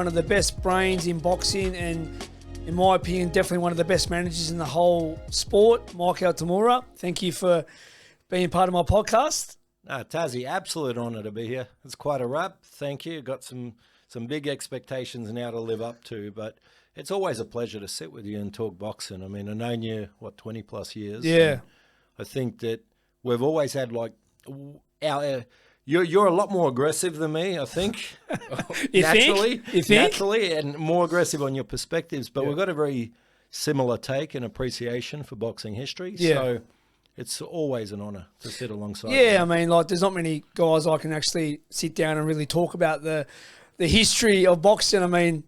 one of the best brains in boxing and, in my opinion, definitely one of the best managers in the whole sport, Mike Altamura. Thank you for being part of my podcast. Tazzy, absolute honour to be here. It's quite a wrap. Thank you. Got some big expectations now to live up to, but it's always a pleasure to sit with you and talk boxing. I mean, I've known you, 20 plus years? Yeah. I think that we've always had you're a lot more aggressive than me, I think. You think? Naturally, and more aggressive on your perspectives, but we've got a very similar take and appreciation for boxing history. Yeah. So it's always an honour to sit alongside you. Yeah, I mean, there's not many guys I can actually sit down and really talk about the history of boxing. I mean,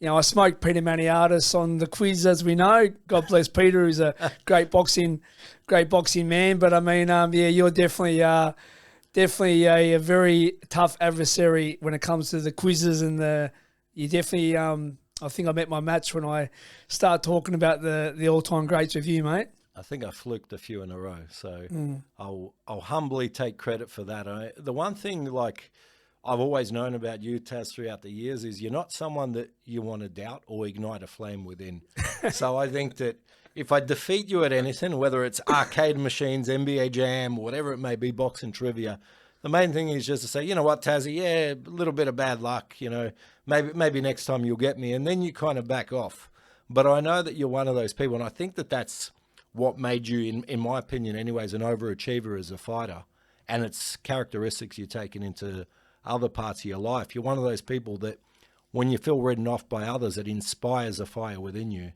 I smoked Peter Maniatis on the quiz, as we know. God bless Peter, who's a great boxing man. But I mean, you're definitely a very tough adversary when it comes to the quizzes, and you definitely. I think I met my match when I start talking about the all-time greats with you, mate. I think I fluked a few in a row, so I'll humbly take credit for that. The one thing I've always known about you, Taz, throughout the years is you're not someone that you want to doubt or ignite a flame within. So I think that if I defeat you at anything, whether it's arcade machines, NBA Jam, whatever it may be, boxing trivia, the main thing is just to say, you know what, Tazzy, a little bit of bad luck, maybe next time you'll get me, and then you kind of back off. But I know that you're one of those people, and I think that that's what made you, in my opinion anyways, an overachiever as a fighter, and it's characteristics you're taking into other parts of your life. You're one of those people that when you feel ridden off by others, it inspires a fire within you.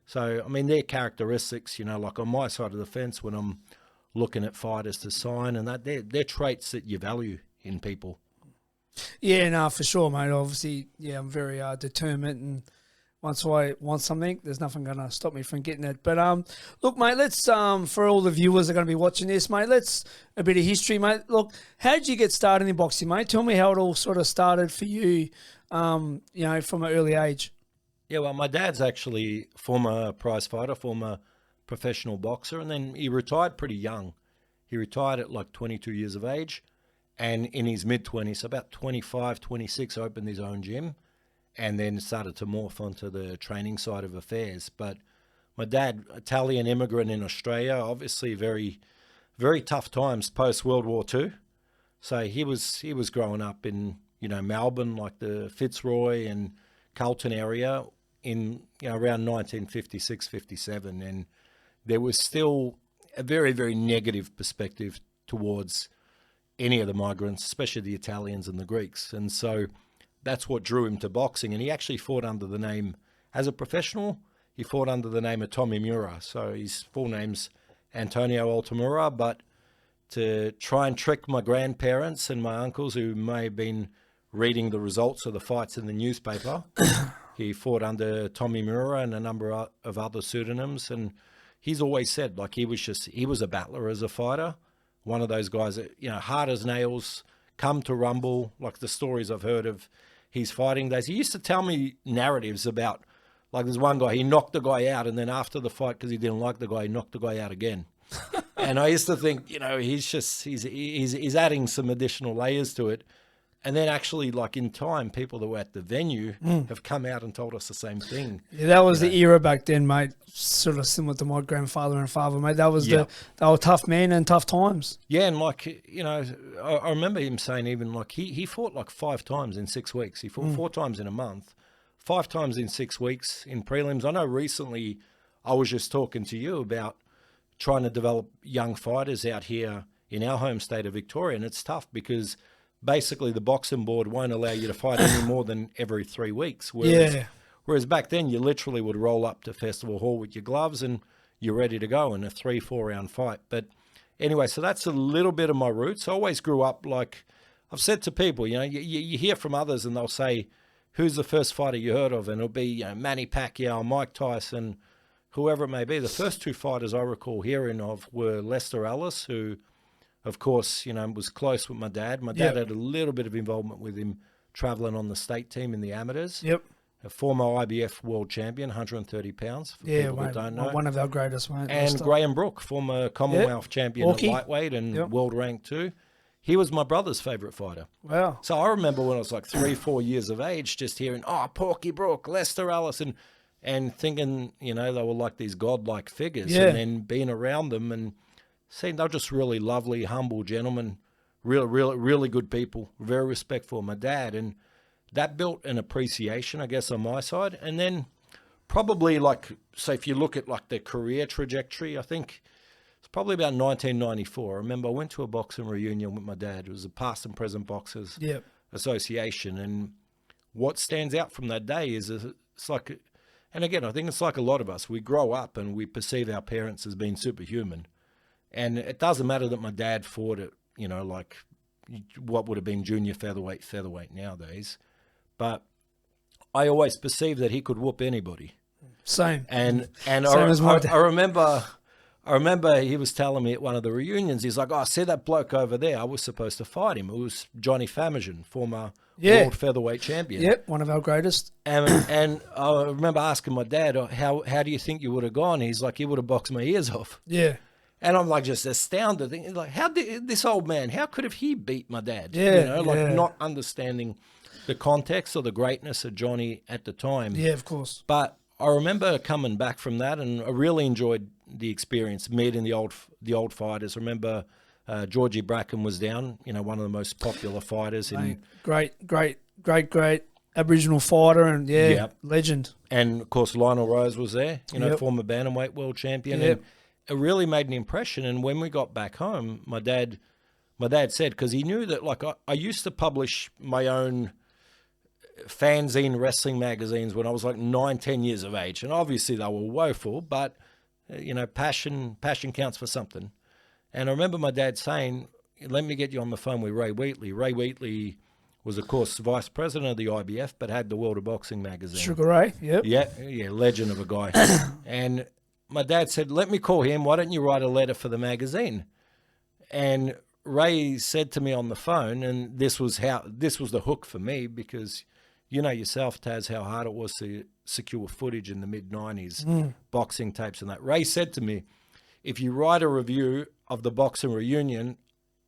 So, I mean, they're characteristics, like on my side of the fence when I'm looking at fighters to sign, and that they're traits that you value in people. Yeah, no, for sure, mate. Obviously, I'm very determined, and once I want something, there's nothing going to stop me from getting it. But look, mate, let's for all the viewers that are going to be watching this, mate, a bit of history, mate. Look, how did you get started in boxing, mate? Tell me how it all sort of started for you, from an early age. Yeah, well, my dad's actually former prize fighter, former professional boxer, and then he retired pretty young. He retired at 22 years of age, and in his mid-20s, about 25, 26, opened his own gym, and then started to morph onto the training side of affairs. But my dad, Italian immigrant in Australia, obviously very, very tough times post-World War II. So he was growing up in, Melbourne, like the Fitzroy and Carlton area in, around 1956, 57. And there was still a very, very negative perspective towards any of the migrants, especially the Italians and the Greeks. And so that's what drew him to boxing. And he actually fought under the name, as a professional, he fought under the name of Tommy Mura. So his full name's Antonio Altamura, but to try and trick my grandparents and my uncles, who may have been reading the results of the fights in the newspaper, he fought under Tommy Mura and a number of other pseudonyms. And he's always said, he was a battler as a fighter. One of those guys that, hard as nails, come to rumble, like the stories I've heard of his fighting days. He used to tell me narratives about, there's one guy, he knocked the guy out, and then after the fight, because he didn't like the guy, he knocked the guy out again. And I used to think, he's adding some additional layers to it. And then actually, in time, people that were at the venue have come out and told us the same thing. Yeah, that was the era back then, mate. Sort of similar to my grandfather and father, mate. That was they were tough men and tough times. Yeah, and I remember him saying even he fought 5 times in 6 weeks. He fought 4 times in a month, 5 times in 6 weeks in prelims. I know recently I was just talking to you about trying to develop young fighters out here in our home state of Victoria, and it's tough because basically the boxing board won't allow you to fight any more than every 3 weeks. Whereas back then you literally would roll up to Festival Hall with your gloves and you're ready to go in a 3-4 round fight. But anyway, so that's a little bit of my roots. I always grew up I've said to people, you hear from others and they'll say, who's the first fighter you heard of? And it'll be Manny Pacquiao, Mike Tyson, whoever it may be. The first 2 fighters I recall hearing of were Lester Ellis, who of course, was close with my dad. My dad had a little bit of involvement with him traveling on the state team in the amateurs. Yep. A former IBF world champion, 130 pounds, for people that don't know. One of our greatest, mate. And Graham Brook, former Commonwealth champion at lightweight and world rank too. he was my brother's favourite fighter. Wow. So I remember when I was like 3, 4 years of age, just hearing, oh, Porky Brook, Lester Ellis, and thinking, you know, they were like these godlike figures. Yeah. And then being around them and seeing they're just really lovely, humble gentlemen, really good people, very respectful of my dad. And that built an appreciation, I guess, on my side. And then probably like, so if you look at like their career trajectory, I think it's probably about 1994. I remember I went to a boxing reunion with my dad. It was a past and present boxers Yep. association. And what stands out from that day is it's like, and again, I think it's like a lot of us. We grow up and we perceive our parents as being superhuman. And it doesn't matter that my dad fought at, you know, like what would have been junior featherweight nowadays. But I always perceived that he could whoop anybody. Same. And Same as my dad. I remember he was telling me at one of the reunions, he's like, oh, see that bloke over there? I was supposed to fight him. It was Johnny Famagin, former world featherweight champion. Yep, one of our greatest. And I remember asking my dad, how do you think you would have gone? He's like, he would have boxed my ears off. Yeah. And I'm like just astounded. Thinking, like, how did this old man, how could have he beat my dad? Yeah, you know, like yeah. not understanding the context or the greatness of Johnny at the time. Yeah, of course. But I remember coming back from that, and I really enjoyed the experience, meeting the old fighters. I remember Georgie Bracken was down, you know, one of the most popular fighters. Great Aboriginal fighter and, legend. And, of course, Lionel Rose was there, you know, former bantamweight world champion. Yep. And it really made an impression. And when we got back home, my dad said, because he knew that, like, I used to publish my own fanzine wrestling magazines when I was like 9, 10 years of age. And obviously they were woeful, but, you know, passion counts for something. And I remember my dad saying, let me get you on the phone with Ray Wheatley. Ray Wheatley was, of course, vice president of the IBF, but had the World of Boxing magazine. Sugar Ray, yep. Yeah, legend of a guy. And my dad said, let me call him. Why don't you write a letter for the magazine? And Ray said to me on the phone, and this was the hook for me, because you know yourself, Taz, how hard it was to secure footage in the mid-90s, boxing tapes and that. Ray said to me, if you write a review of the boxing reunion,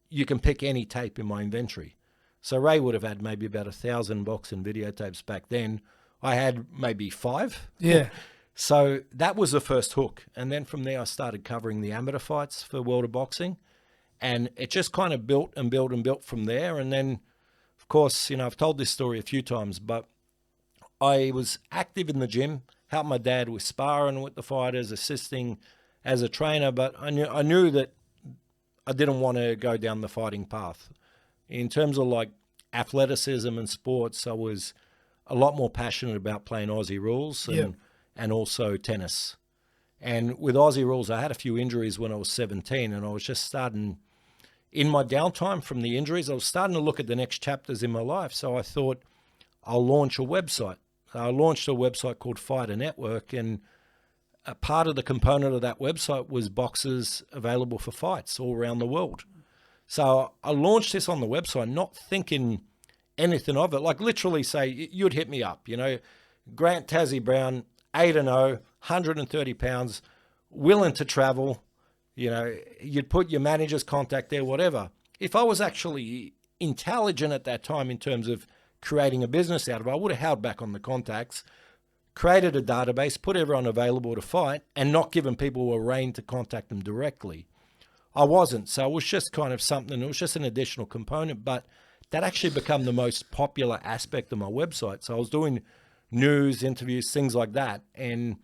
you can pick any tape in my inventory. So Ray would have had maybe about 1,000 boxing videotapes back then. I had maybe 5. Yeah. So that was the first hook. And then from there, I started covering the amateur fights for World of Boxing. And it just kind of built and built and built from there. And then, of course, you know, I've told this story a few times, but I was active in the gym, helped my dad with sparring with the fighters, assisting as a trainer. But I knew that I didn't want to go down the fighting path. In terms of like athleticism and sports, I was a lot more passionate about playing Aussie rules and also tennis. And with Aussie rules, I had a few injuries when I was 17, and I was just starting, in my downtime from the injuries, I was starting to look at the next chapters in my life. So I thought, I'll launch a website. I launched a website called Fighter Network, and a part of the component of that website was boxes available for fights all around the world. So I launched this on the website, not thinking anything of it. Like literally say, you'd hit me up, you know, Grant Tassie Brown, 8-0, 130 pounds, willing to travel, you know, you'd put your manager's contact there, whatever. If I was actually intelligent at that time in terms of creating a business out of it, I would have held back on the contacts, created a database, put everyone available to fight, and not given people a rein to contact them directly. I wasn't, so it was just kind of something, it was just an additional component, but that actually became the most popular aspect of my website. So I was doing news, interviews, things like that. And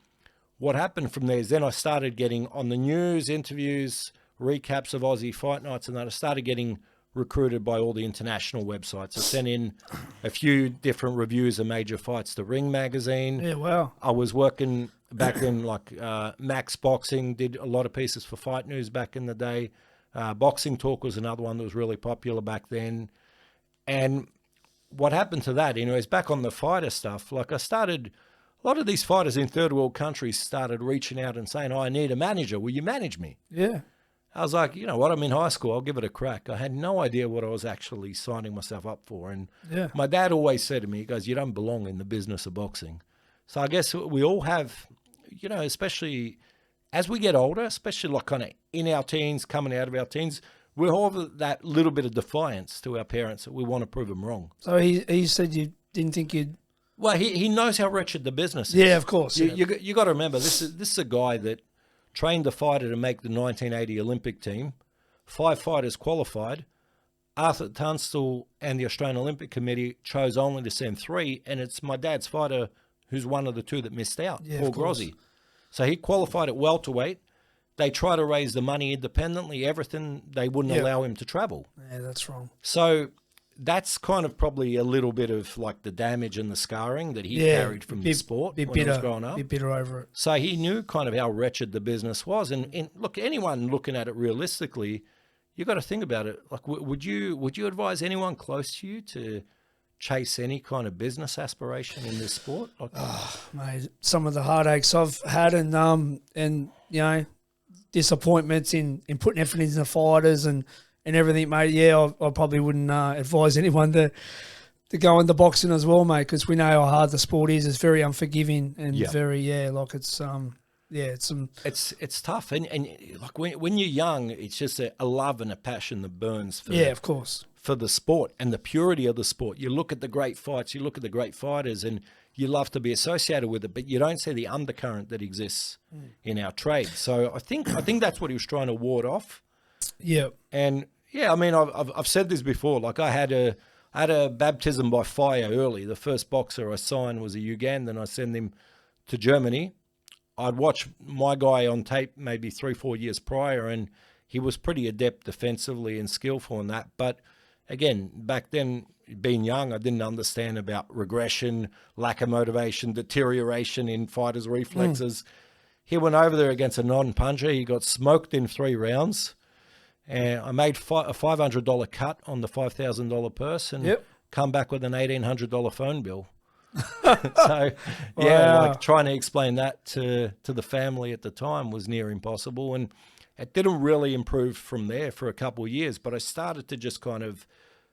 what happened from there is then I started getting on the news, interviews, recaps of Aussie fight nights, and that I started getting recruited by all the international websites. I sent in a few different reviews of major fights to Ring Magazine. Yeah, wow. I was working back then, like Max Boxing, did a lot of pieces for Fight News back in the day. Boxing Talk was another one that was really popular back then. And what happened to that, anyways, back on the fighter stuff, like a lot of these fighters in third world countries started reaching out and saying, oh, I need a manager. Will you manage me? Yeah. I was like, you know what, I'm in high school, I'll give it a crack. I had no idea what I was actually signing myself up for. And my dad always said to me, he goes, you don't belong in the business of boxing. So I guess we all have, you know, especially as we get older, especially like kind of in our teens, coming out of our teens, we have that little bit of defiance to our parents that we want to prove them wrong. So he said you didn't think you'd... Well, he knows how wretched the business is. Yeah, of course. You got to remember, this is a guy that trained a fighter to make the 1980 Olympic team. 5 fighters qualified. Arthur Tunstall and the Australian Olympic Committee chose only to send 3, and it's my dad's fighter who's one of the 2 that missed out, Paul Grozzi. So he qualified at welterweight. They try to raise the money independently, everything. They wouldn't allow him to travel. Yeah, that's wrong. So that's kind of probably a little bit of like the damage and the scarring that he carried from the sport when he was growing up. Be bitter over it. So he knew kind of how wretched the business was. And look, anyone looking at it realistically, you got to think about it. Like, would you advise anyone close to you to chase any kind of business aspiration in this sport? Like, Mate, some of the heartaches I've had and you know, disappointments in putting effort into the fighters and everything, mate. Yeah, I probably wouldn't advise anyone to go into boxing as well, mate, because we know how hard the sport is. It's very unforgiving and very like it's it's tough, and like when you're young, it's just a love and a passion that burns for of course, for the sport and the purity of the sport. You look at the great fights, you look at the great fighters, and you love to be associated with it, but you don't see the undercurrent that exists in our trade. So I think that's what he was trying to ward off. Yeah, and I mean, I've said this before. Like I had a baptism by fire early. The first boxer I signed was a Ugandan. I sent him to Germany. I'd watch my guy on tape maybe 3-4 years prior, and he was pretty adept defensively and skillful in that. But again, back then, being young, I didn't understand about regression, lack of motivation, deterioration in fighters' reflexes. He went over there against a non-puncher. He got smoked in 3 rounds. And I made a $500 cut on the $5,000 purse and come back with an $1,800 phone bill. So, like trying to explain that to the family at the time was near impossible. And it didn't really improve from there for a couple of years. But I started to just kind of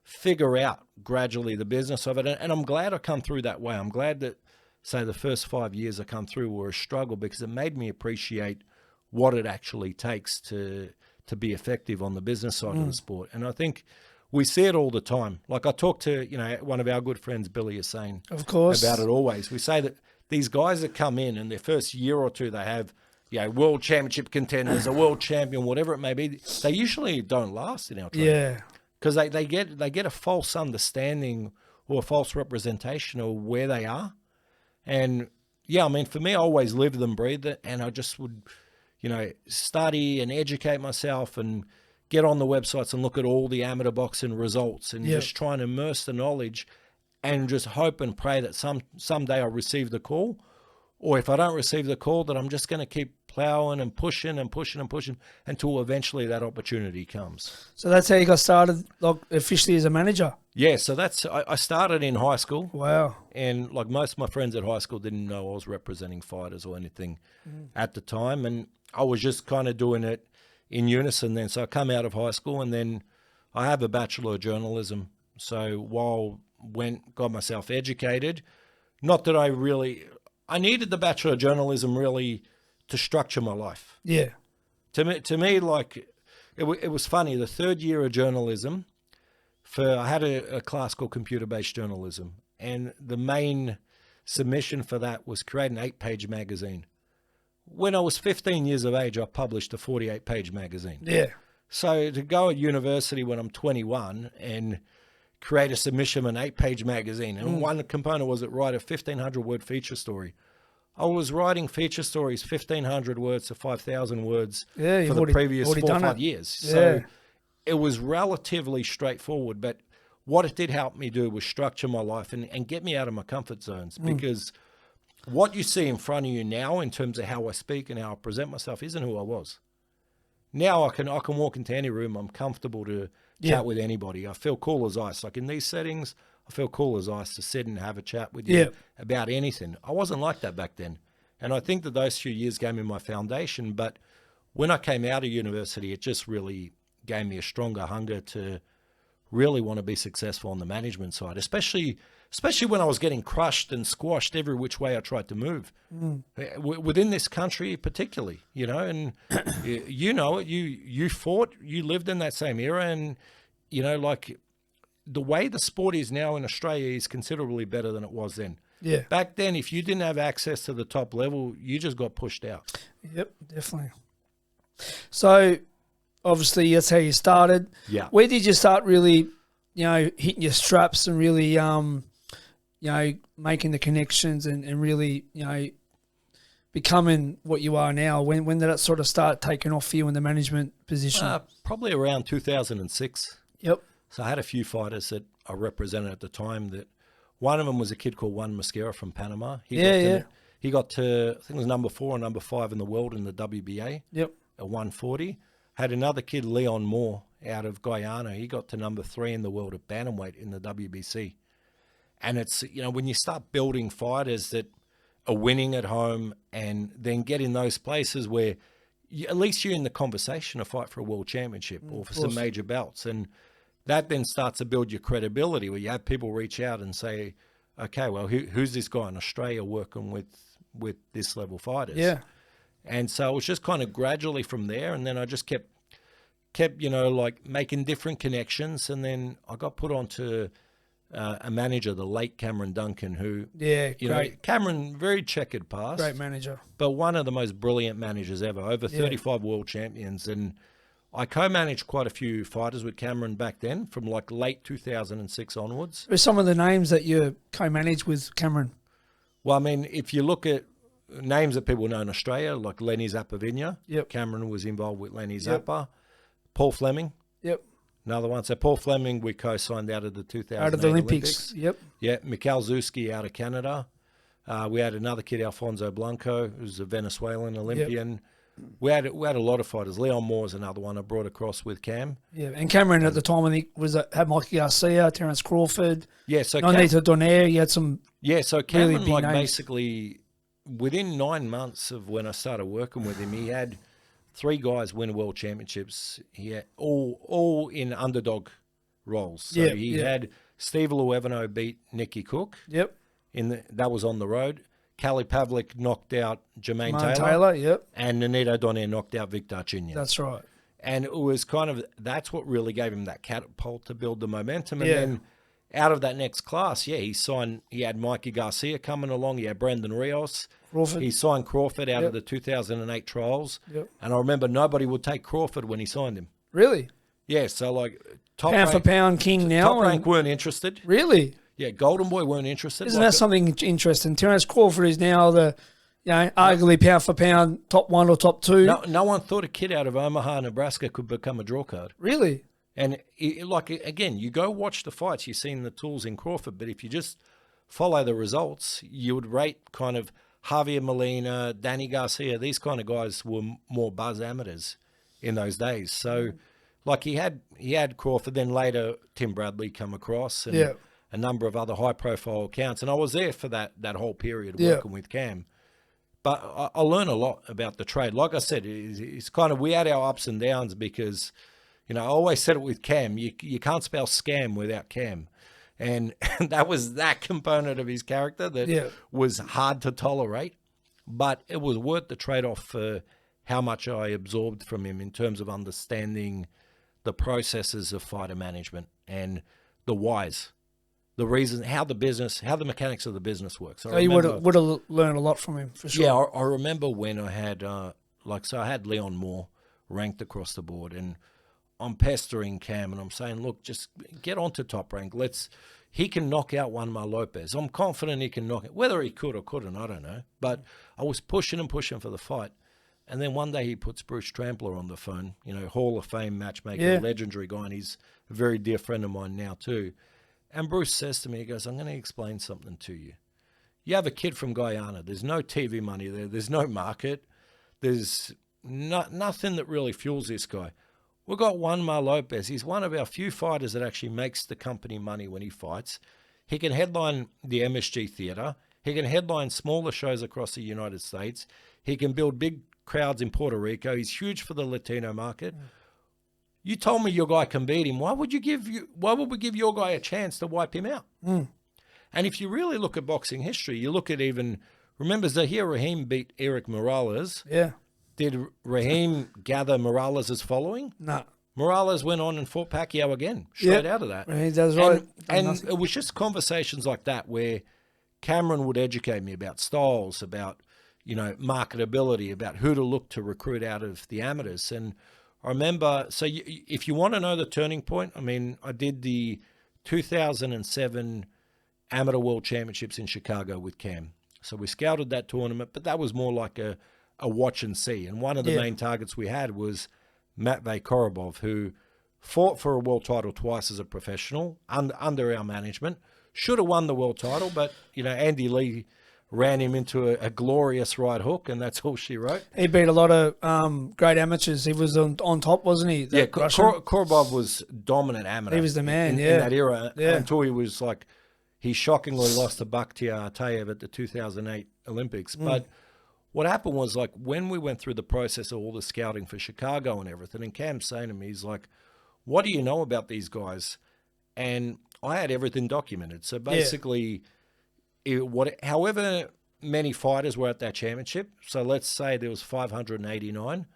figure out gradually the business of it. And I'm glad I come through that way. I'm glad that, say, the first 5 years I come through were a struggle, because it made me appreciate what it actually takes to be effective on the business side of the sport. And I think we see it all the time. Like I talk to, one of our good friends, Billy Hussein, of course, about it always. We say that these guys that come in and their first year or two, they have, world championship contenders, a world champion, whatever it may be. They usually don't last in our trade. Yeah. Because they get a false understanding or a false representation of where they are. And I mean, for me, I always lived and breathed it, and I just would, study and educate myself and get on the websites and look at all the amateur boxing results and just try and immerse the knowledge and just hope and pray that someday I'll receive the call. Or if I don't receive the call, that I'm just going to keep plowing and pushing and pushing and pushing until eventually that opportunity comes. So that's how you got started, like officially as a manager? Yeah, so I started in high school. Wow. And like most of my friends at high school didn't know I was representing fighters or anything at the time. And I was just kind of doing it in unison then. So I come out of high school, and then I have a Bachelor of Journalism. So while got myself educated, not that I needed the Bachelor of Journalism really to structure my life. Yeah. To me, like, it was funny. The third year of journalism, I had a class called computer-based journalism, and the main submission for that was create an 8-page magazine. When I was 15 years of age, I published a 48-page magazine. Yeah. So to go at university when I'm 21 and create a submission of an 8-page magazine, and one component was to write a 1,500-word feature story. I was writing feature stories, 1,500 words to 5,000 words for the previous 4 or 5 years. Yeah. So it was relatively straightforward, but what it did help me do was structure my life and get me out of my comfort zones, because what you see in front of you now in terms of how I speak and how I present myself isn't who I was. Now I can walk into any room. I'm comfortable to chat with anybody. I feel cool as ice. Like in these settings, I feel cool as ice to sit and have a chat with you about anything. I wasn't like that back then. And I think that those few years gave me my foundation. But when I came out of university, it just really gave me a stronger hunger to really want to be successful on the management side, especially when I was getting crushed and squashed every which way I tried to move. Within this country particularly, you know, and you know it, you fought, you lived in that same era, and, you know, like the way the sport is now in Australia is considerably better than it was then. Yeah. Back then, if you didn't have access to the top level, you just got pushed out. Yep, definitely. So, obviously, that's how you started. Yeah. Where did you start really, you know, hitting your straps and really, you know, making the connections and really, you know, becoming what you are now? When did that sort of start taking off for you in the management position? Probably around 2006. Yep. So I had a few fighters that I represented at the time. That one of them was a kid called Juan Mosquera from Panama. He got to, I think it was number 4 or number 5 in the world in the WBA. Yep. At 140. Had another kid, Leon Moore, out of Guyana. He got to number 3 in the world at bantamweight in the WBC. And it's, you know, when you start building fighters that are winning at home and then get in those places where at least you're in the conversation to fight for a world championship or for some major belts. And that then starts to build your credibility where you have people reach out and say, okay, well, who's this guy in Australia working with this level fighters? Yeah. And so it was just kind of gradually from there. And then I just kept, you know, like making different connections. And then I got put onto a manager, the late Cameron Duncan, who, you know, Cameron, very checkered past. Great manager. But one of the most brilliant managers ever, over 35 world champions. And I co-managed quite a few fighters with Cameron back then from like late 2006 onwards. Who are some of the names that you co-managed with Cameron? Well, I mean, if you look at names that people know in Australia, like Lenny Zappavinia. Yep. Cameron was involved with Lenny Zappa. Paul Fleming. Yep. Another one. So Paul Fleming, we co-signed out of the 2008 out of the Olympics. Yep. Yeah. Mikhail Zuski out of Canada. We had another kid, Alfonso Blanco, who's a Venezuelan Olympian. Yep. We had a lot of fighters. Leon Moore is another one I brought across with Cam. Yeah, and Cameron at the time, I think, had Mikey Garcia, Terence Crawford. Yeah, so Nonito Donaire. You had some. Yeah, so Cameron, really like names. basically, within 9 months of when I started working with him, he had 3 guys win world championships. He had all in underdog roles. So he had Steve Luevano beat Nicky Cook. Yep. That was on the road. Callie Pavlik knocked out Jermaine Taylor. Yep. And Nonito Donaire knocked out Victor Chinyan. That's right. And it was kind of, that's what really gave him that catapult to build the momentum. And then out of that next class, he had Mikey Garcia coming along. He had Brendan Rios. Crawford. He signed Crawford out of the 2008 trials. Yep. And I remember nobody would take Crawford when he signed him. Really? Yeah, so like top pound rank, for pound king now. Top rank weren't interested. Really? Yeah, Golden Boy weren't interested. Isn't that something interesting? Terence Crawford is now the, arguably pound for pound top 1 or top 2. No one thought a kid out of Omaha, Nebraska could become a draw card. Really? And again, you go watch the fights, you've seen the tools in Crawford, but if you just follow the results, you would rate kind of Javier Molina, Danny Garcia, these kind of guys were more buzz amateurs in those days. So like he had Crawford, then later Tim Bradley come across and a number of other high profile accounts. And I was there for that whole period working with Cam. But I learned a lot about the trade. Like I said, it's kind of, we had our ups and downs because, I always said it with Cam, you can't spell scam without Cam. And that was that component of his character that was hard to tolerate. But it was worth the trade-off for how much I absorbed from him in terms of understanding the processes of fighter management and the whys, the reasons, how the mechanics of the business works. So you would have learned a lot from him, for sure. Yeah, I remember when I had, I had Leon Moore ranked across the board, and I'm pestering Cam, and I'm saying, look, just get onto top rank. He can knock out Juanma Lopez. I'm confident he can knock it. Whether he could or couldn't, I don't know. But I was pushing and pushing for the fight. And then one day he puts Bruce Trampler on the phone, Hall of Fame matchmaker, legendary guy, and he's a very dear friend of mine now too. And Bruce says to me, he goes, I'm going to explain something to you. You have a kid from Guyana. There's no TV money there. There's no market. There's nothing that really fuels this guy. We've got Juanma Lopez. He's one of our few fighters that actually makes the company money when he fights. He can headline the MSG Theatre. He can headline smaller shows across the United States. He can build big crowds in Puerto Rico. He's huge for the Latino market. You told me your guy can beat him. Why would we give your guy a chance to wipe him out? Mm. And if you really look at boxing history, you look at remember Zahir Rahim beat Eric Morales. Yeah. Did Rahim gather Morales' following? No. Morales went on and fought Pacquiao again, straight out of that. He does right. And it was just conversations like that where Cameron would educate me about styles, about, marketability, about who to look to recruit out of the amateurs. And I remember, if you want to know the turning point, I did the 2007 Amateur World Championships in Chicago with Cam. So we scouted that tournament, but that was more like a watch and see. And one of the main targets we had was Matvey Korobov, who fought for a world title twice as a professional under our management. Should have won the world title, but, Andy Lee ran him into a glorious right hook, and that's all she wrote. He beat a lot of great amateurs. He was on top, wasn't he? Korobov was dominant amateur. He was the man, in that era, until he was he shockingly lost to Bakhtiar Atayev at the 2008 Olympics. But what happened was, when we went through the process of all the scouting for Chicago and everything, and Cam's saying to me, he's like, what do you know about these guys? And I had everything documented. So basically, however many fighters were at that championship, so let's say there was 589,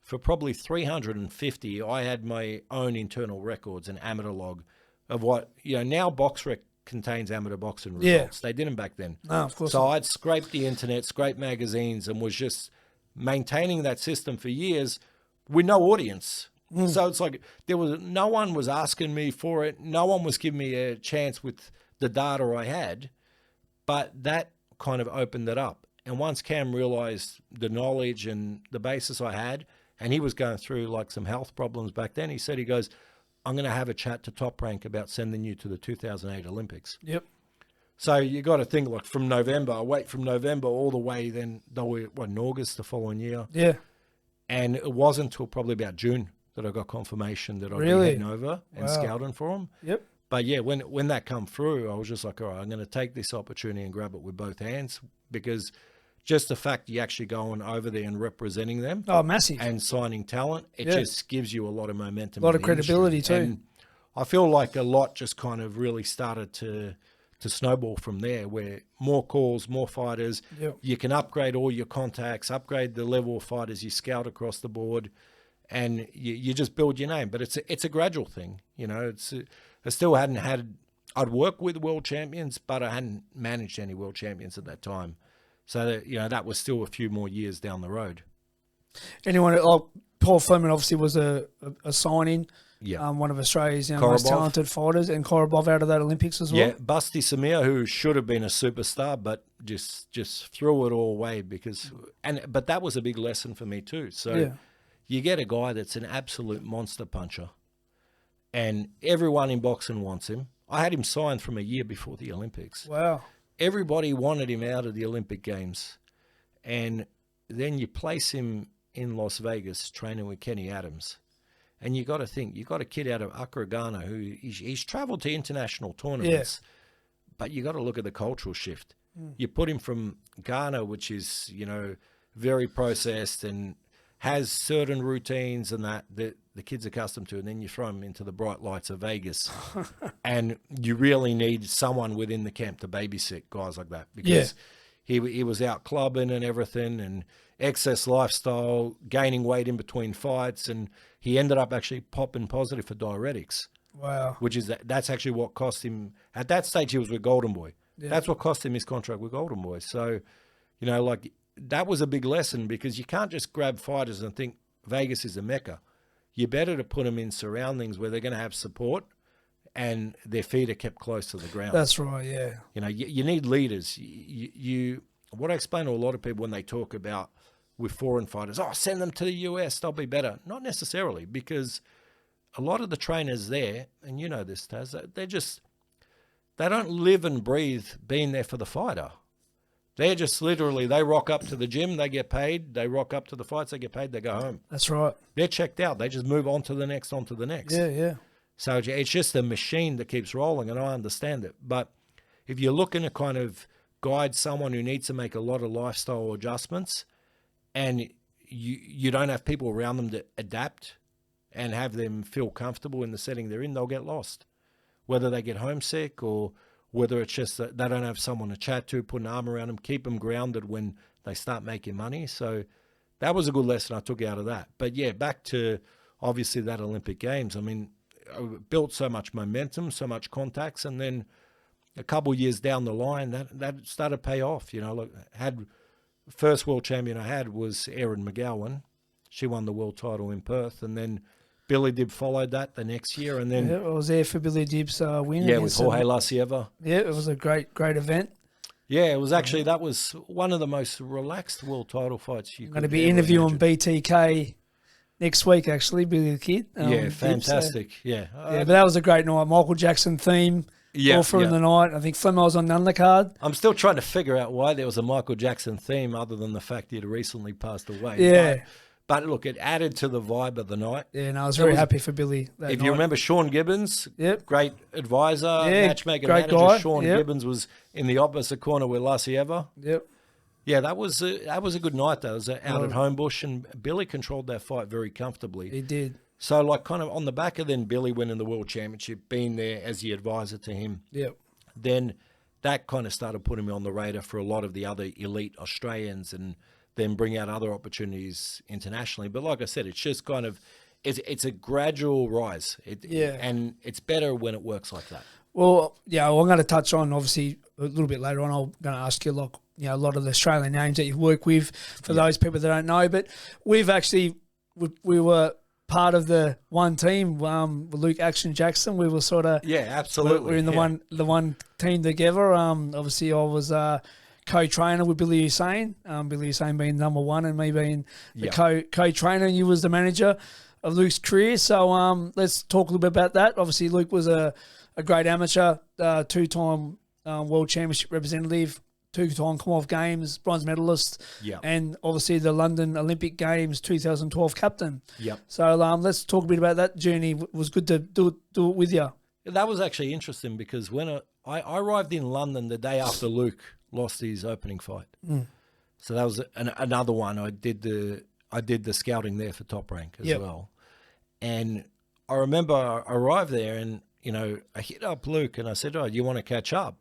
for probably 350, I had my own internal records and amateur log of what, now BoxRec contains amateur boxing results. They didn't back then. No, of course. So I'd scraped the internet, scraped magazines, and was just maintaining that system for years with no audience. So it's like no one was asking me for it. No one was giving me a chance with the data I had. But that kind of opened it up. And once Cam realized the knowledge and the basis I had, and he was going through some health problems back then, he goes, I'm going to have a chat to Top Rank about sending you to the 2008 Olympics. Yep. So you got to think from November, I wait from November all the way then, in August the following year. Yeah. And it wasn't until probably about June that I got confirmation that I'd be heading over and scouting for him. Yep. But yeah, when that come through, I was just like, all right, I'm going to take this opportunity and grab it with both hands, because just the fact you're actually going over there and representing them. Oh, massive. And signing talent, it just gives you a lot of momentum. A lot of credibility too. And I feel like a lot just kind of really started to snowball from there, where more calls, more fighters. Yep. You can upgrade all your contacts, upgrade the level of fighters you scout across the board, and you just build your name. But it's a gradual thing. I still hadn't I'd worked with world champions, but I hadn't managed any world champions at that time. So, that was still a few more years down the road. Paul Fleming obviously was a signing. Yeah. One of Australia's most talented fighters, and Korobov out of that Olympics as well. Yeah, Busty Samir, who should have been a superstar, but just threw it all away but that was a big lesson for me too. So you get a guy that's an absolute monster puncher, and everyone in boxing wants him. I had him signed from a year before the Olympics. Wow. Everybody wanted him out of the Olympic Games. And then you place him in Las Vegas training with Kenny Adams. And you got to think, you got a kid out of Accra, Ghana, who he's traveled to international tournaments, but you got to look at the cultural shift. You put him from Ghana, which is, very processed and has certain routines and that the kid's accustomed to, and then you throw him into the bright lights of Vegas. And you really need someone within the camp to babysit guys like that, because he was out clubbing and everything, and excess lifestyle, gaining weight in between fights, and he ended up actually popping positive for diuretics. Wow. That's actually what cost him. At that stage, he was with Golden Boy. Yeah. That's what cost him his contract with Golden Boy. So, that was a big lesson, because you can't just grab fighters and think Vegas is a mecca. You're better to put them in surroundings where they're going to have support and their feet are kept close to the ground. That's right, yeah. You need leaders. What I explain to a lot of people when they talk about with foreign fighters, send them to the US, they'll be better. Not necessarily, because a lot of the trainers there, and you know this, Taz, they don't live and breathe being there for the fighter. They're just literally, they rock up to the gym, they get paid, they rock up to the fights, they get paid, they go home. That's right. They're checked out. They just move on to the next, Yeah, yeah. So it's just a machine that keeps rolling, and I understand it. But if you're looking to kind of guide someone who needs to make a lot of lifestyle adjustments, and you don't have people around them to adapt and have them feel comfortable in the setting they're in, they'll get lost. Whether they get homesick or whether it's just that they don't have someone to chat to, put an arm around them, keep them grounded when they start making money. So that was a good lesson I took out of that. But yeah, back to obviously that Olympic Games. I mean, I built so much momentum, so much contacts, and then a couple of years down the line, that started to pay off. You know, look, first world champion I had was Erin McGowan. She won the world title in Perth, and then Billy Dibb followed that the next year, and then I was there for Billy Dibb's win. Yeah, with Jorge Lasieva. Yeah, it was a great event. Yeah, it was actually, that was one of the most relaxed world title fights you could I'm going to be interviewing imagine. BTK next week, actually, Billy the Kid. Yeah, fantastic. Yeah, but that was a great night. Michael Jackson theme all through the night. I think Flemo was on the undercard. I'm still trying to figure out why there was a Michael Jackson theme other than the fact he had recently passed away. Yeah. But look, it added to the vibe of the night. Yeah, no, I was very happy for Billy that If night. you remember Sean Gibbons, great advisor, matchmaker, great manager. guy. Sean Gibbons was in the opposite corner with Lasieva. Yep. Yeah, that was a good night, though. It was out at Homebush, and Billy controlled that fight very comfortably. He did. So, like, kind of on the back of then Billy winning the World Championship, being there as the advisor to him, then that kind of started putting me on the radar for a lot of the other elite Australians and then bring out other opportunities internationally. But like I said, it's just kind of, it's a gradual rise. And it's better when it works like that. Well, yeah, I'm going to touch on, obviously, a little bit later on, I'm going to ask you, like, you know, a lot of the Australian names that you work with for those people that don't know. But we've actually, we were part of the one team, Luke Action Jackson. We were sort of... Yeah, absolutely. We're in the one team together. Obviously, I was... co-trainer with Billy Hussein, Billy Hussein being number one and me being the co-trainer, and you was the manager of Luke's career. So let's talk a little bit about that. Obviously, Luke was a great amateur, two-time World Championship representative, two-time Commonwealth Games bronze medalist, and obviously the London Olympic Games 2012 captain. So let's talk a bit about that journey. It was good to do it with you. That was actually interesting because when I arrived in London the day after Luke lost his opening fight. So that was another one. I did the scouting there for Top Rank as well. And I remember I arrived there and, you know, I hit up Luke and I said, "Oh, you want to catch up?"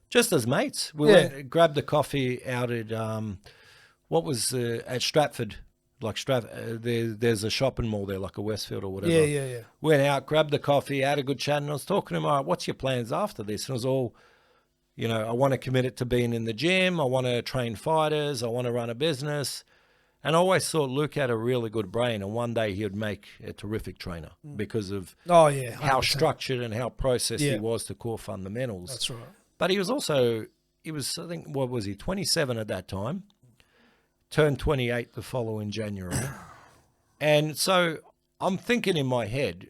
Just as mates. We went, grabbed a coffee out at, at Stratford. Like there's a shopping mall there, like a Westfield or whatever. Yeah. Went out, grabbed the coffee, had a good chat, and I was talking to him, "All right, what's your plans after this?" And it was all, you know, I want to commit it to being in the gym. I want to train fighters. I want to run a business. And I always thought Luke had a really good brain, and one day he would make a terrific trainer because of how structured and how processed he was to core fundamentals. That's right. But he was, I think, what was he, 27 at that time, turned 28 the following January. And so I'm thinking in my head,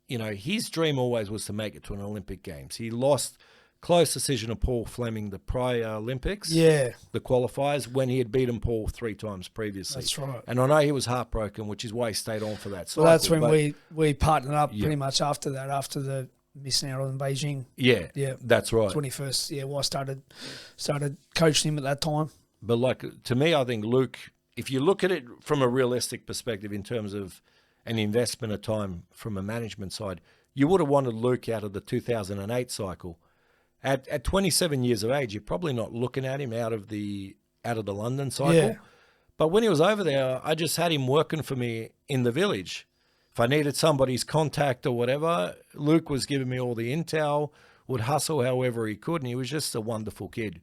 you know, his dream always was to make it to an Olympic Games. He lost close decision of Paul Fleming the prior Olympics, the qualifiers, when he had beaten Paul 3 times previously. That's right. And I know he was heartbroken, which is why he stayed on for that cycle. Well, that's when we partnered up pretty much after that, after the missing out on Beijing. Yeah, that's right. 21st, well, I started coaching him at that time. But like, to me, I think Luke, if you look at it from a realistic perspective in terms of an investment of time from a management side, you would have wanted Luke out of the 2008 cycle. At 27 years of age, you're probably not looking at him out of the London cycle. Yeah. But when he was over there, I just had him working for me in the village. If I needed somebody's contact or whatever, Luke was giving me all the intel, would hustle however he could, and he was just a wonderful kid.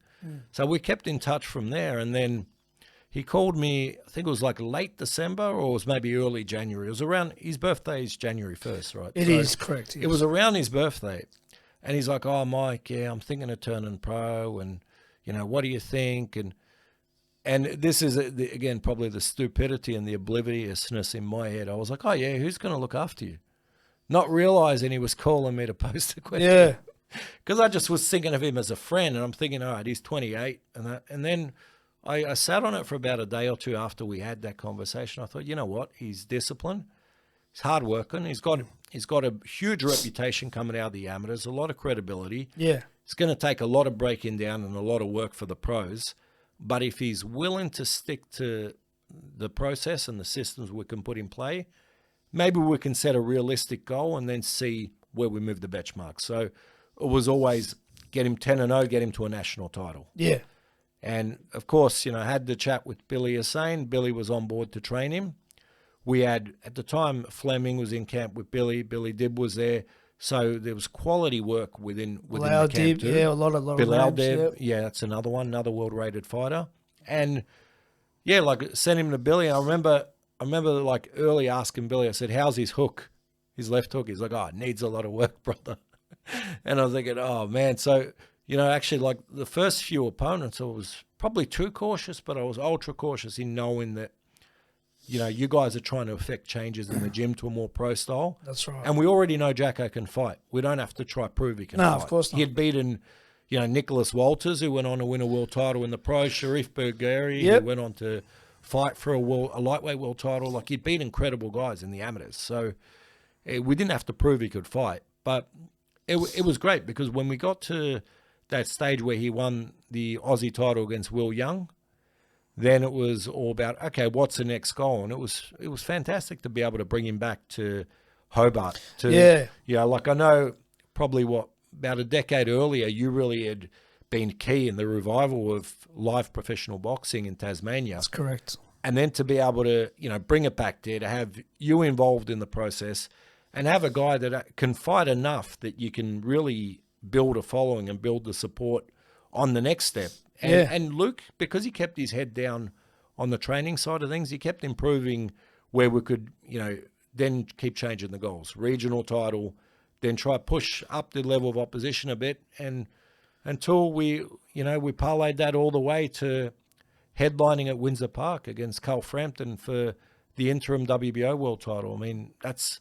So we kept in touch from there, and then he called me, I think it was like late December or it was maybe early January. It was around, his birthday is January 1st, right? It is correct. Yes. It was around his birthday. And he's like, "Oh, Mike, I'm thinking of turning pro, and, you know, what do you think?" And this is, again, probably the stupidity and the obliviousness in my head. I was like, "Oh, yeah, who's going to look after you?" Not realizing he was calling me to post a question. Yeah. Because I just was thinking of him as a friend, and I'm thinking, all right, he's 28. And then I sat on it for about a day or two after we had that conversation. I thought, you know what? He's disciplined. He's hardworking. He's got a huge reputation coming out of the amateurs, a lot of credibility. Yeah. It's going to take a lot of breaking down and a lot of work for the pros. But if he's willing to stick to the process and the systems we can put in play, maybe we can set a realistic goal and then see where we move the benchmark. So it was always get him 10-0, get him to a national title. Yeah. And, of course, I had the chat with Billy Hussein. Billy was on board to train him. We had, at the time, Fleming was in camp with Billy. Billy Dibb was there. So there was quality work within the camp Dibb, too. yeah, a lot of Bilal names, Dibb, yeah, that's another one, another world-rated fighter. And, yeah, like, sent him to Billy. I remember, like, early asking Billy, I said, how's his hook, his left hook? He's like, oh, it needs a lot of work, brother. And I was thinking, oh, man. So, actually, like, the first few opponents, I was probably too cautious, but I was ultra cautious in knowing that, you guys are trying to affect changes in the gym to a more pro style. That's right. And we already know Jacko can fight. We don't have to try prove he can fight. No, of course not. He had beaten, Nicholas Walters, who went on to win a world title in the pro, Sharif Burgari, who went on to fight for a lightweight world title. Like, he'd beat incredible guys in the amateurs. So we didn't have to prove he could fight. But it was great because when we got to that stage where he won the Aussie title against Will Young, then it was all about, okay, what's the next goal? And it was fantastic to be able to bring him back to Hobart. Like, I know probably about a decade earlier, you really had been key in the revival of live professional boxing in Tasmania. That's correct. And then to be able to, bring it back there, to have you involved in the process and have a guy that can fight enough that you can really build a following and build the support on the next step. And Luke, because he kept his head down on the training side of things, he kept improving where we could, then keep changing the goals. Regional title, then try push up the level of opposition a bit, and until we parlayed that all the way to headlining at Windsor Park against Carl Frampton for the interim WBO world title. I mean, that's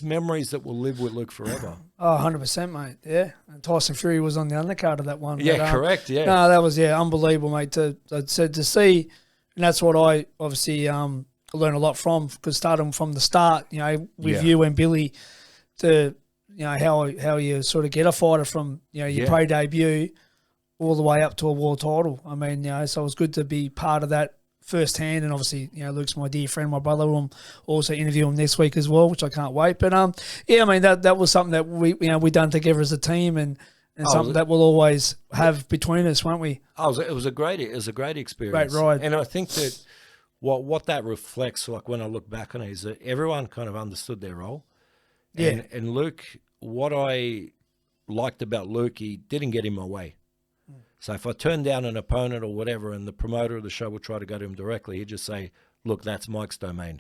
memories that will live with Luke forever. Oh, 100%, mate. Yeah. And Tyson Fury was on the undercard of that one. Yeah, but, correct. Yeah. No, that was, unbelievable, mate. To see, and that's what I obviously learned a lot from, because starting from the start, with you and Billy, to, how you sort of get a fighter from, your pro debut all the way up to a world title. I mean, so it was good to be part of that firsthand, and obviously, Luke's my dear friend, my brother. I'm also interview him next week as well, which I can't wait. But I mean that was something that we done together as a team, and something that we'll always have between us, won't we? It was a great experience, great ride. And I think that what that reflects, like when I look back on it, is that everyone kind of understood their role. Yeah. And Luke, what I liked about Luke, he didn't get in my way. So if I turned down an opponent or whatever, and the promoter of the show would try to go to him directly, he'd just say, look, that's Mike's domain.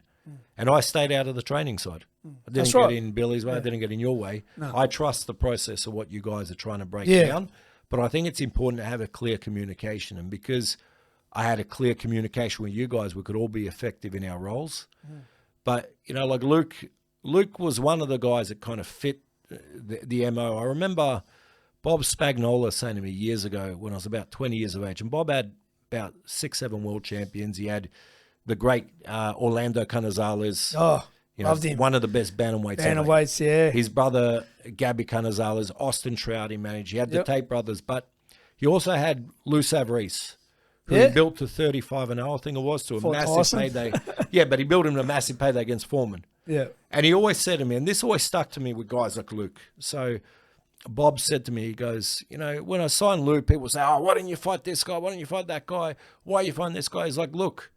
And I stayed out of the training side. I didn't get in Billy's way. I didn't get in your way. No. I trust the process of what you guys are trying to break down. But I think it's important to have a clear communication. And because I had a clear communication with you guys, we could all be effective in our roles. But, like Luke was one of the guys that kind of fit the MO. I remember Bob Spagnola saying to me years ago when I was about 20 years of age, and Bob had about 6-7 world champions. He had the great Orlando Canizales. Oh, loved him. One of the best bantamweights. Bantamweights, yeah. His brother, Gabby Canizales, Austin Trout he managed. He had the Tate brothers, but he also had Lou Savarese, who he built to 35-0, I think it was, to a massive payday. But he built him to a massive payday against Foreman. Yeah. And he always said to me, and this always stuck to me with guys like Luke. So Bob said to me, he goes, when I sign Luke, people say, oh, why don't you fight this guy? Why don't you fight that guy? Why are you fighting this guy? He's like, look,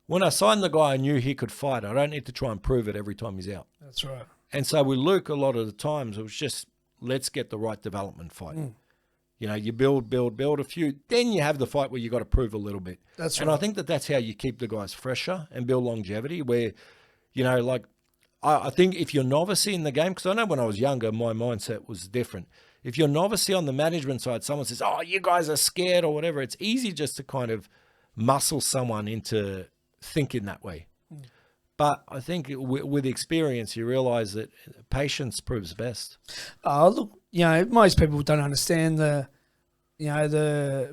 when I signed the guy, I knew he could fight. I don't need to try and prove it every time he's out. That's right. And so with Luke, a lot of the times, it was just, let's get the right development fight. You build a few, then you have the fight where you got to prove a little bit. That's right. And I think that's how you keep the guys fresher and build longevity, where, I think if you're novice in the game, because I know when I was younger, my mindset was different. If you're novice on the management side, someone says, oh, you guys are scared or whatever, it's easy just to kind of muscle someone into thinking that way. But I think with experience, you realize that patience proves best. Look, most people don't understand the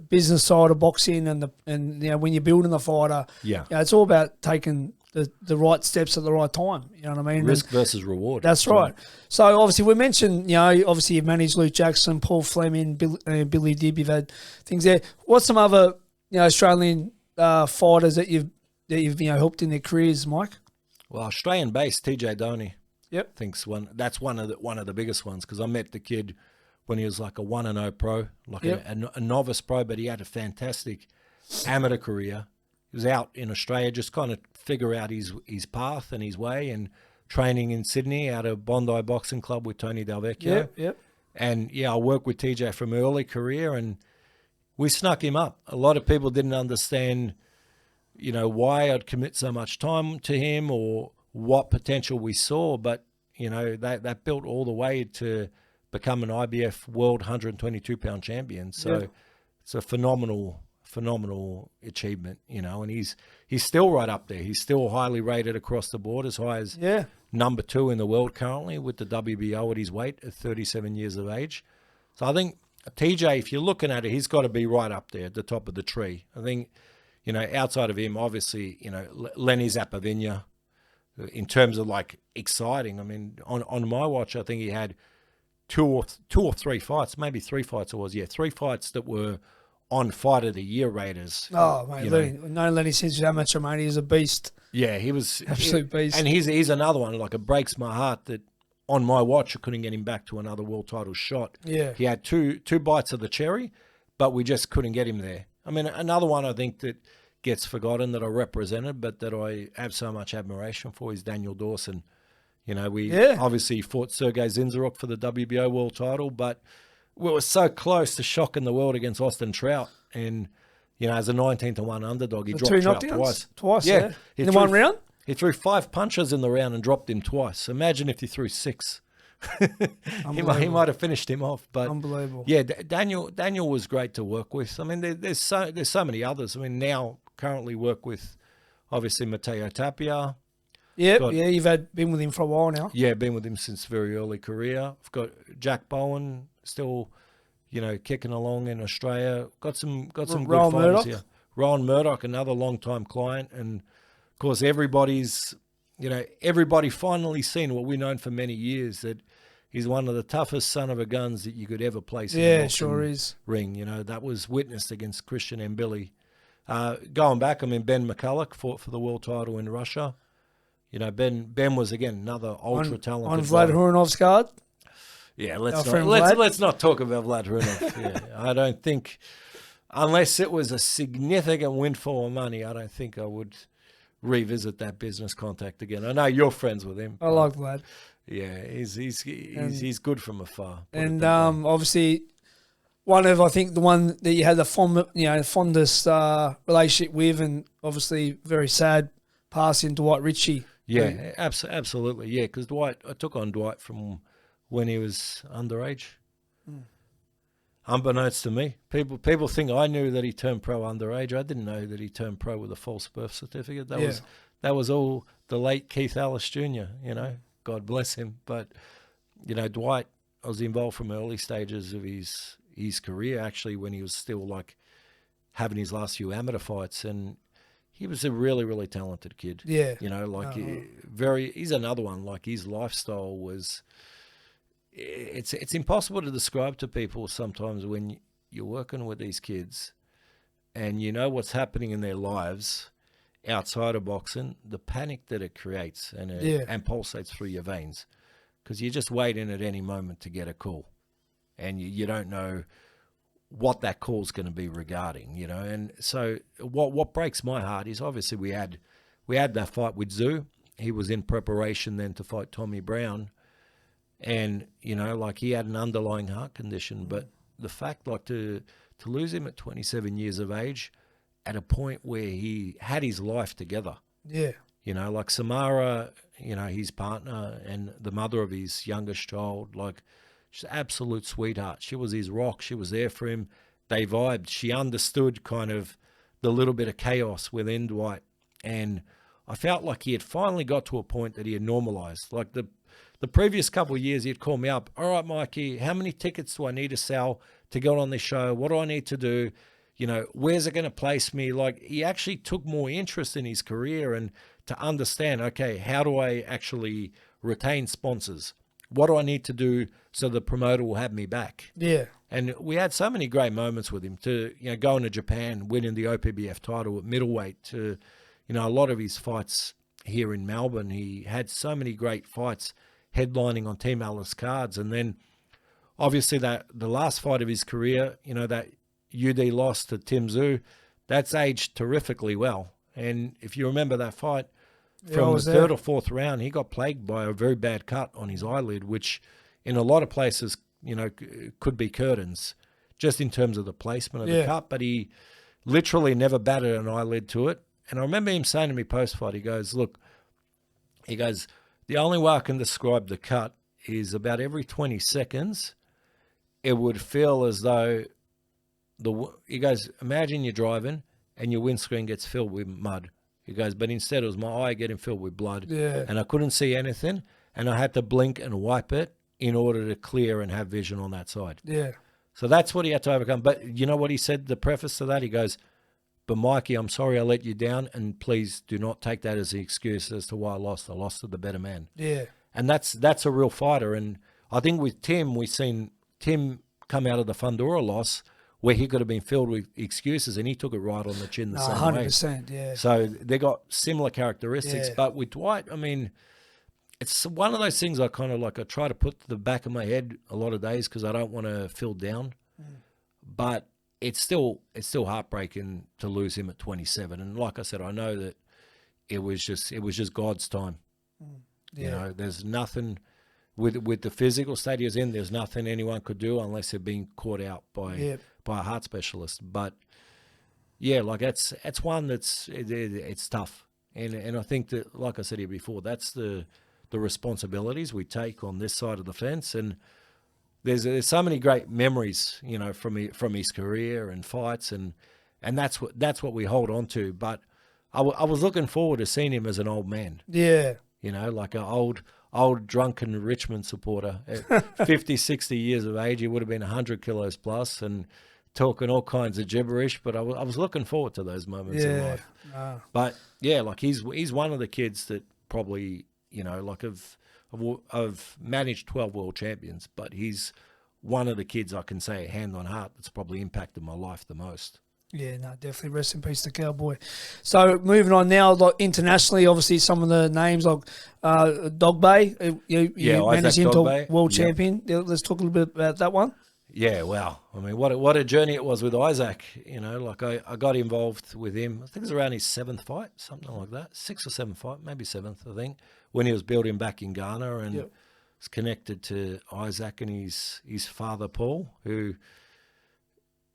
business side of boxing, and when you're building the fighter, it's all about taking the right steps at the right time. You know what I mean? Risk versus reward. That's right. So obviously we mentioned, obviously you've managed Luke Jackson, Paul Fleming, Billy Dibb. You've had things there. What's some other Australian fighters that you've helped in their careers, Mike? Well, Australian-based TJ Doney. Yep. Thinks that's one of the biggest ones, because I met the kid when he was like a 1-0 pro, like a novice pro, but he had a fantastic amateur career. He was out in Australia just kind of figure out his path and his way, and training in Sydney out of Bondi Boxing Club with Tony Delvecchio. Yep. And I worked with TJ from early career, and we snuck him up. A lot of people didn't understand, why I'd commit so much time to him or what potential we saw, but that built all the way to become an IBF World 122-pound champion. So it's a phenomenal achievement, and he's still right up there. He's still highly rated across the board, as high as number 2 in the world currently with the WBO at his weight at 37 years of age. So I think TJ, if you're looking at it, he's got to be right up there at the top of the tree. I think, outside of him, obviously, Lenny Zapavinia, in terms of like exciting. I mean, on my watch, I think he had two or three fights, maybe 3 fights it was. Yeah, 3 fights that were on Fight of the Year raters. Oh, mate, Lenny since he's amateur, mate, he's a beast. Yeah, he was absolute beast. And he's another one. Like, it breaks my heart that on my watch I couldn't get him back to another world title shot. Yeah, he had two bites of the cherry, but we just couldn't get him there. I mean, another one I think that gets forgotten that I represented, but that I have so much admiration for, is Daniel Dawson. We obviously fought Sergey Zinzaruk for the WBO world title, but we were so close to shocking the world against Austin Trout. And, as a 19-1 underdog, he dropped Trout twice. Twice, yeah. In one round? He threw 5 punches in the round and dropped him twice. Imagine if he threw 6. he might have finished him off. But unbelievable. Yeah, Daniel was great to work with. I mean, there's so many others. I mean, now currently work with, obviously, Matteo Tapia. Yep, you've been with him for a while now. Yeah, been with him since very early career. I've got Jack Bowen still, kicking along in Australia. Got some good fighters here. Ron Murdoch, another long-time client, and of course everybody finally seen what we've known for many years, that he's one of the toughest son of a guns that you could ever place in a sure is. ring. That was witnessed against Christian Mbili. Going back, Ben McCulloch fought for the world title in Russia. Ben was, again, another ultra talented on Vlad Hurinov's card. Yeah, let's not talk about Vlad Hurinov. I don't think, unless it was a significant windfall of money, I don't think I would revisit that business contact again. I know you're friends with him. I like Vlad. Yeah, he's good from afar. And obviously, the one that you had the fondest relationship with, and obviously very sad passing, Dwight Richie. Yeah, absolutely. Yeah, because I took on Dwight from when he was underage. Unbeknownst to me, people think I knew that he turned pro underage. I didn't know that he turned pro with a false birth certificate. That was all the late Keith Ellis Jr. God bless him. But Dwight, I was involved from early stages of his career. Actually, when he was still like having his last few amateur fights, and he was a really, really talented kid. Yeah. He's another one. Like, his lifestyle was, it's impossible to describe to people sometimes when you're working with these kids and you know what's happening in their lives outside of boxing, the panic that it creates and pulsates through your veins, because you're just waiting at any moment to get a call, and you don't know what that call's going to be regarding, And so what breaks my heart is, obviously we had that fight with Zoo. He was in preparation then to fight Tommy Brown, and he had an underlying heart condition. But the fact, to lose him at 27 years of age, at a point where he had his life together. Yeah. Samara, his partner and the mother of his youngest child, she's an absolute sweetheart. She was his rock. She was there for him. They vibed. She understood kind of the little bit of chaos within Dwight. And I felt like he had finally got to a point that he had normalized. Like the previous couple of years, he'd call me up. All right, Mikey, how many tickets do I need to sell to get on this show? What do I need to do? Where's it going to place me? He actually took more interest in his career and to understand, okay, how do I actually retain sponsors? What do I need to do so the promoter will have me back? Yeah. And we had so many great moments with him, to, going to Japan, winning the OPBF title at middleweight, to, a lot of his fights here in Melbourne. He had so many great fights headlining on Team Alice cards. And then obviously that the last fight of his career, you know, that UD loss to Tim Tszyu, that's aged terrifically well. And if you remember that fight, from the third or fourth round, he got plagued by a very bad cut on his eyelid, which in a lot of places, you know, could be curtains, just in terms of the placement of the cut. But he literally never batted an eyelid to it. And I remember him saying to me post-fight, he goes, look, he goes, the only way I can describe the cut is about every 20 seconds, it would feel as though he goes, imagine you're driving and your windscreen gets filled with mud. He goes, but instead it was my eye getting filled with blood. Yeah. And I couldn't see anything. And I had to blink and wipe it in order to clear and have vision on that side. Yeah. So that's what he had to overcome. But you know what he said, the preface to that? He goes, but Mikey, I'm sorry I let you down. And please do not take that as the excuse as to why I lost. I lost to the better man. Yeah. And that's a real fighter. And I think with Tim, we've seen Tim come out of the Fundora loss where he could have been filled with excuses, and he took it right on the chin the same 100%, way. yeah. So they got similar characteristics. Yeah. But with Dwight, I mean, it's one of those things I kind of like, I try to put to the back of my head a lot of days because I don't want to feel down. But it's still heartbreaking to lose him at 27. And like I said, I know that it was just God's time. Yeah. You know, there's nothing with the physical state he was in, there's nothing anyone could do unless they're being caught out by a heart specialist. But yeah, like it's one that's it's tough. And I think that, like I said here before, that's the responsibilities we take on this side of the fence. And there's so many great memories, you know, from his career and fights, and that's what we hold on to. But I was looking forward to seeing him as an old man. Yeah. You know, like an old drunken Richmond supporter at 50, 60 years of age. He would have been 100 kilos plus and talking all kinds of gibberish. But I was looking forward to those moments in life. But yeah, like he's one of the kids that probably, you know, like I've managed 12 world champions, but he's one of the kids I can say hand on heart that's probably impacted my life the most. Yeah, no, definitely. Rest in peace to Cowboy. So moving on now, like internationally, obviously some of the names like Dog Bay, you managed him to world champion. Let's talk a little bit about that one. Yeah, wow. I mean, what a journey it was with Isaac. You know, like I got involved with him. I think it was around his 7th fight, something like that. 6th or 7th fight, maybe 7th, I think, when he was building back in Ghana and was connected to Isaac and his father Paul, who.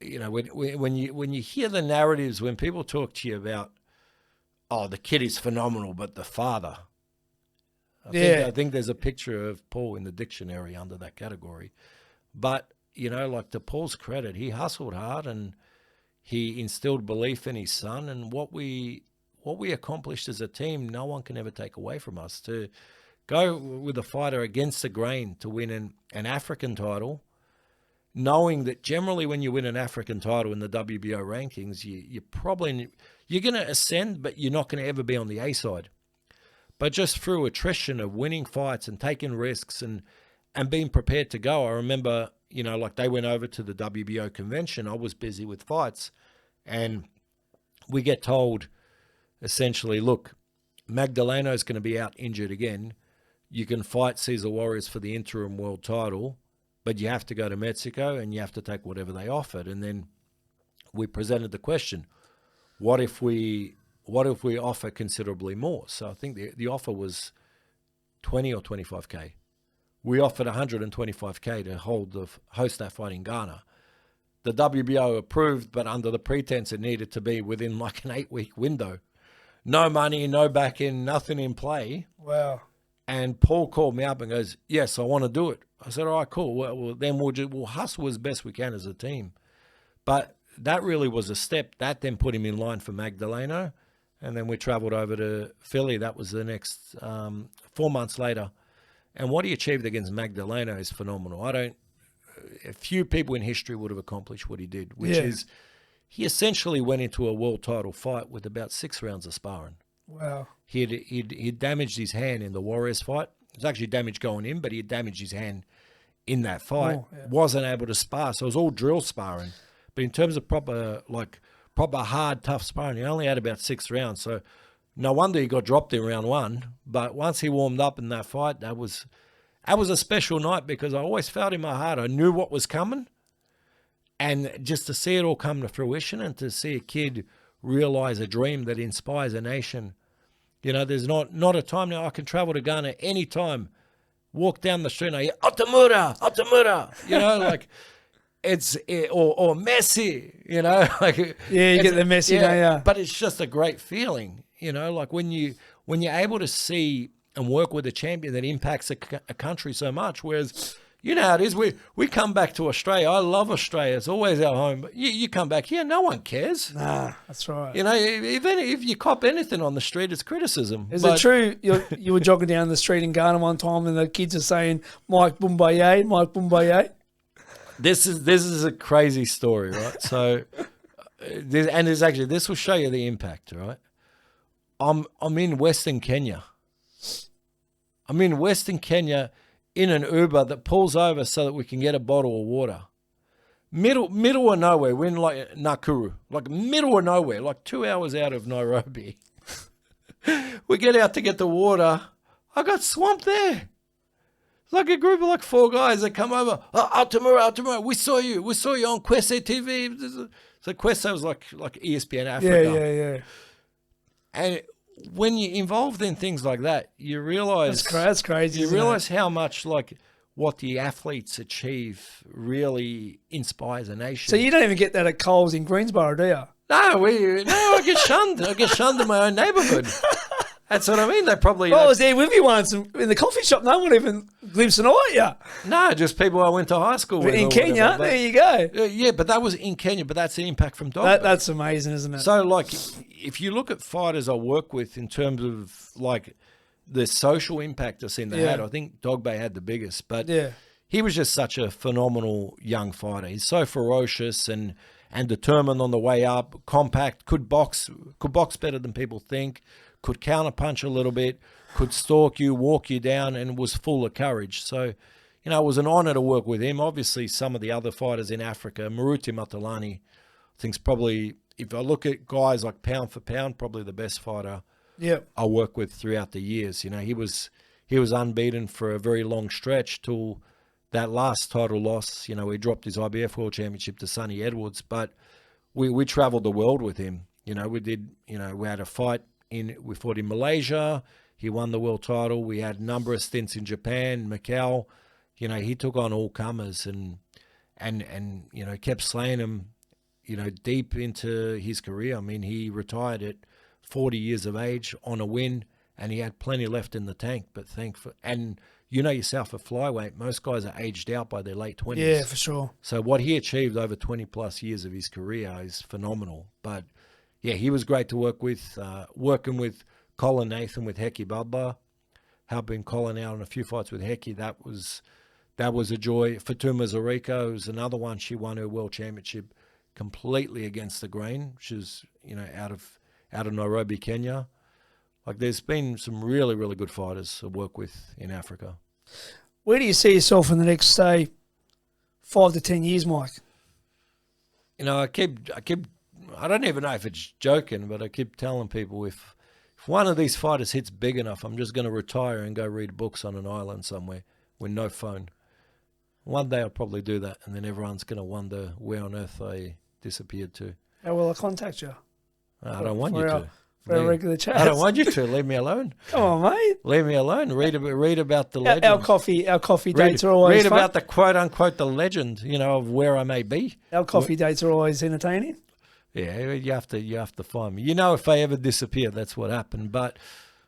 You know, when you hear the narratives, when people talk to you about, oh, the kid is phenomenal, but the father, I think there's a picture of Paul in the dictionary under that category. But, you know, like to Paul's credit, he hustled hard and he instilled belief in his son. And what we accomplished as a team, no one can ever take away from us. To go with a fighter against the grain to win an African title, knowing that generally when you win an African title in the WBO rankings, you're going to ascend, but you're not going to ever be on the A side. But just through attrition of winning fights and taking risks and being prepared to go, I remember, you know, like they went over to the WBO convention. I was busy with fights, and we get told essentially, look, Magdaleno is going to be out injured again. You can fight Cesar Warriors for the interim world title, but you have to go to Mexico and you have to take whatever they offered. And then we presented the question, what if we offer considerably more? So I think the offer was 20 or 25K. We offered 125K to host that fight in Ghana. The WBO approved, but under the pretense it needed to be within like an 8-week window. No money, no back end, nothing in play. Wow. And Paul called me up and goes, yes, I want to do it. I said, all right, cool. Well then we'll hustle as best we can as a team. But that really was a step. That then put him in line for Magdaleno. And then we traveled over to Philly. That was the next 4 months later. And what he achieved against Magdaleno is phenomenal. A few people in history would have accomplished what he did, which is he essentially went into a world title fight with about 6 rounds of sparring. Wow. He'd damaged his hand in the Warriors fight. It was actually damaged going in, but he had damaged his hand in that fight. Wasn't able to spar, so it was all drill sparring. But in terms of proper hard, tough sparring, he only had about 6 rounds. So No wonder he got dropped in round one. But once he warmed up in that fight, that was a special night because I always felt in my heart I knew what was coming. And just to see it all come to fruition and to see a kid realize a dream that inspires a nation. You know, there's not a time now I can travel to Ghana any time, walk down the street and I hear, Altamura, Altamura, you know, like or Messi, you know. Like, yeah, you get the Messi, yeah. But it's just a great feeling, you know, like when you're able to see and work with a champion that impacts a country so much, whereas, you know how it is. We come back to Australia. I love Australia. It's always our home. But you come back here, no one cares. Nah, that's right. You know, even if you cop anything on the street, it's criticism. Is it true you were jogging down the street in Ghana one time and the kids are saying, Mike Bumbaye, Mike Bumbaye? This is a crazy story, right? So, this will show you the impact, right? I'm in Western Kenya. In an Uber that pulls over so that we can get a bottle of water. Middle of nowhere. We're in like Nakuru, like middle of nowhere, like 2 hours out of Nairobi. We get out to get the water. I got swamped there. Like a group of like 4 guys that come over. Oh, Altamura, we saw you on Kwese TV. So Kwese was like ESPN Africa. Yeah. And when you're involved in things like that, you realize that's crazy. You realize how much like what the athletes achieve really inspires a nation. So you don't even get that at Coles in Greensboro, do you? No, I get shunned. I get shunned in my own neighbourhood. That's what I mean. They probably. I was there with you once in the coffee shop. No one even glimpsed an eye at you. No, just people I went to high school with. In Kenya, there you go. Yeah, but that was in Kenya. But that's the impact from dog. That's amazing, isn't it? So, like, if you look at fighters I work with in terms of like the social impact I've seen they had, I think Dog Bay had the biggest. But he was just such a phenomenal young fighter. He's so ferocious and determined on the way up, compact, could box better than people think. Could counterpunch a little bit, could stalk you, walk you down, and was full of courage. So, you know, it was an honour to work with him. Obviously, some of the other fighters in Africa, Maruti Matalani, I think's probably, if I look at guys like pound for pound, probably the best fighter I work with throughout the years. You know, he was unbeaten for a very long stretch till that last title loss. You know, he dropped his IBF World Championship to Sonny Edwards, but we travelled the world with him. You know, we had a fight. We fought in Malaysia. He won the world title. We had a number of stints in Japan, Macau. You know, he took on all comers and you know, kept slaying them, you know, deep into his career. I mean, he retired at 40 years of age on a win, and he had plenty left in the tank. But and you know yourself, at flyweight, most guys are aged out by their late 20s. Yeah, for sure. So what he achieved over 20 plus years of his career is phenomenal. But yeah, he was great to work with. Working with Colin Nathan with Heki Butler, helping Colin out on a few fights with Heki, that was a joy. Fatuma Zariko was another one. She won her world championship completely against the grain. She was, you know, out of Nairobi, Kenya. Like, there's been some really, really good fighters to work with in Africa. Where do you see yourself in the next, say, 5 to 10 years, Mike? You know, I don't even know if it's joking, but I keep telling people if one of these fighters hits big enough, I'm just going to retire and go read books on an island somewhere with no phone. One day I'll probably do that, and then everyone's going to wonder where on earth I disappeared to. How will I contact you? I don't want you to. For a regular chat. I don't want you to. Leave me alone. Come on, mate. Leave me alone. Read about the legend. Our coffee dates are always read fun. about the quote unquote the legend, you know, of where I may be. Our coffee dates are always entertaining. Yeah, you have to find me. You know, if I ever disappear, that's what happened. But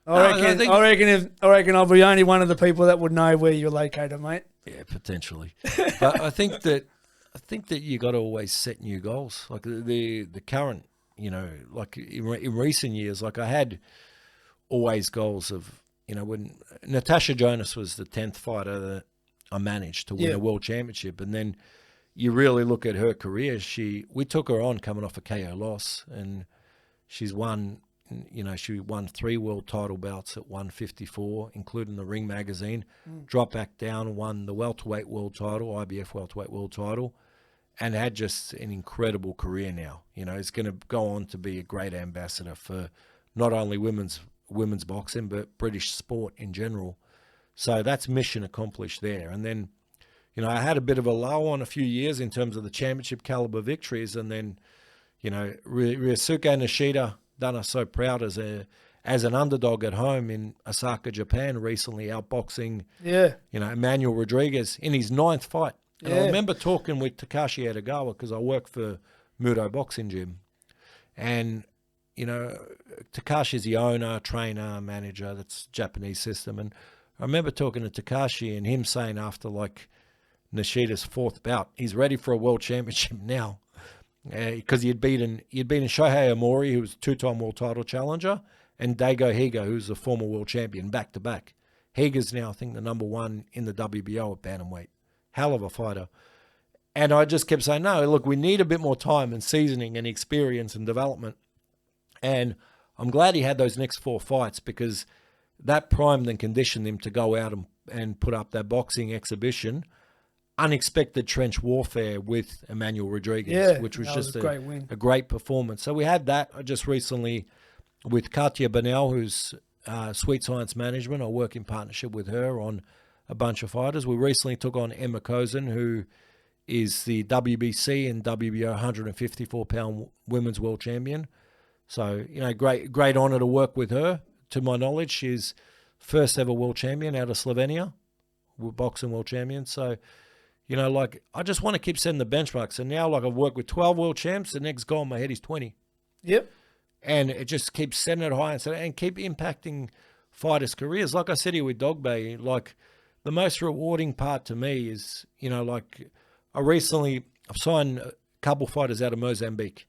I reckon I'll be only one of the people that would know where you're located, mate. Yeah, potentially. But I think that you got to always set new goals. Like the current, you know, like in recent years, like I had always goals of, you know, when Natasha Jonas was the 10th fighter that I managed to win a world championship, and then you really look at her career. We took her on coming off a KO loss, and she's won. You know, she won 3 world title bouts at 154, including the Ring magazine. Dropped back down, won the welterweight world title, IBF welterweight world title, and had just an incredible career now. You know, it's going to go on to be a great ambassador for not only women's boxing, but British sport in general. So that's mission accomplished there. And then, I had a bit of a lull on a few years in terms of the championship caliber victories. And then, Ryosuke Nishida done us so proud as an underdog at home in Osaka, Japan, recently outboxing, Emmanuel Rodriguez in his 9th fight. And I remember talking with Takashi Edogawa because I work for Mudo Boxing Gym. And, Takashi's the owner, trainer, manager, that's Japanese system. And I remember talking to Takashi and him saying after Nishida's 4th bout, he's ready for a world championship now. Because he'd beaten Shohei Omori, who was a 2-time world title challenger, and Daigo Higa, who's a former world champion, back-to-back. Higa's now, I think, the number 1 in the WBO at bantamweight. Hell of a fighter. And I just kept saying, no, look, we need a bit more time and seasoning and experience and development. And I'm glad he had those next 4 fights because that primed and conditioned him to go out and put up that boxing exhibition. Unexpected trench warfare with Emmanuel Rodriguez, which was just a great performance. So we had that just recently with Katya Bernal, who's Sweet Science Management. I work in partnership with her on a bunch of fighters. We recently took on Emma Cozen, who is the WBC and WBO 154-pound women's world champion. So, great honor to work with her. To my knowledge, she's first ever world champion out of Slovenia, boxing world champion. So, I just want to keep setting the benchmarks. And now, I've worked with 12 world champs. The next goal in my head is 20. Yep. And it just keeps setting it high and keep impacting fighters' careers. Like I said here with Dog Bay, the most rewarding part to me is, I've signed a couple fighters out of Mozambique.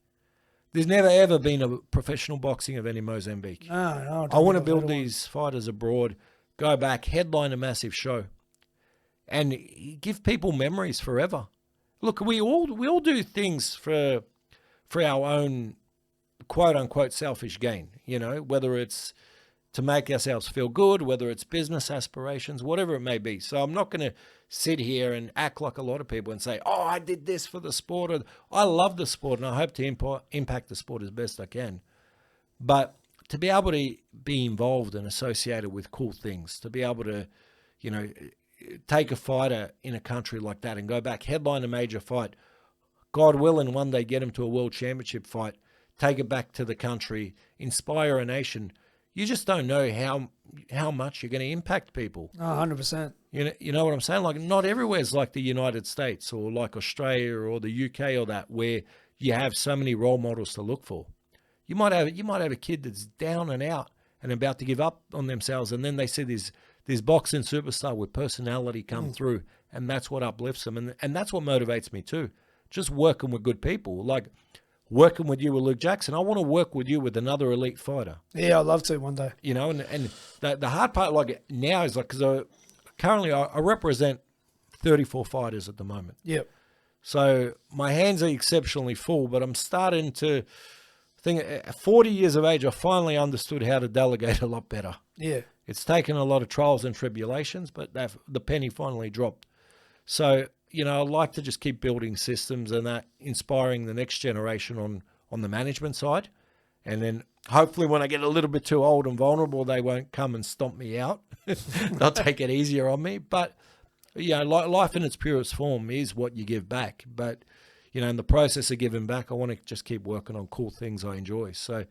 There's never, ever been a professional boxing event in Mozambique. No, I want to build these fighters abroad, go back, headline a massive show, and give people memories forever. Look, we all do things for our own quote-unquote selfish gain, whether it's to make ourselves feel good, whether it's business aspirations, whatever it may be. So I'm not going to sit here and act like a lot of people and say, oh, I did this for the sport. Or, I love the sport and I hope to impact the sport as best I can. But to be able to be involved and associated with cool things, to be able to, take a fighter in a country like that and go back, headline a major fight, God willing, one day get him to a world championship fight, take it back to the country, inspire a nation. You just don't know how much you're going to impact people. 100%. You know what I'm saying? Not everywhere is like the United States or like Australia or the UK or that, where you have so many role models to look for. You might have a kid that's down and out and about to give up on themselves, and then they see this boxing superstar with personality come through, and that's what uplifts them, and that's what motivates me too. Just working with good people, working with you with Luke Jackson. I want to work with you with another elite fighter. Yeah, I'd love to one day. And the hard part now is because currently I represent 34 fighters at the moment. Yep. So my hands are exceptionally full, but I'm starting to think at 40 years of age, I finally understood how to delegate a lot better. Yeah. It's taken a lot of trials and tribulations, but the penny finally dropped. So, I'd like to just keep building systems and that inspiring the next generation on the management side. And then hopefully when I get a little bit too old and vulnerable, they won't come and stomp me out. They'll take it easier on me. But, life in its purest form is what you give back. But, in the process of giving back, I want to just keep working on cool things I enjoy. So,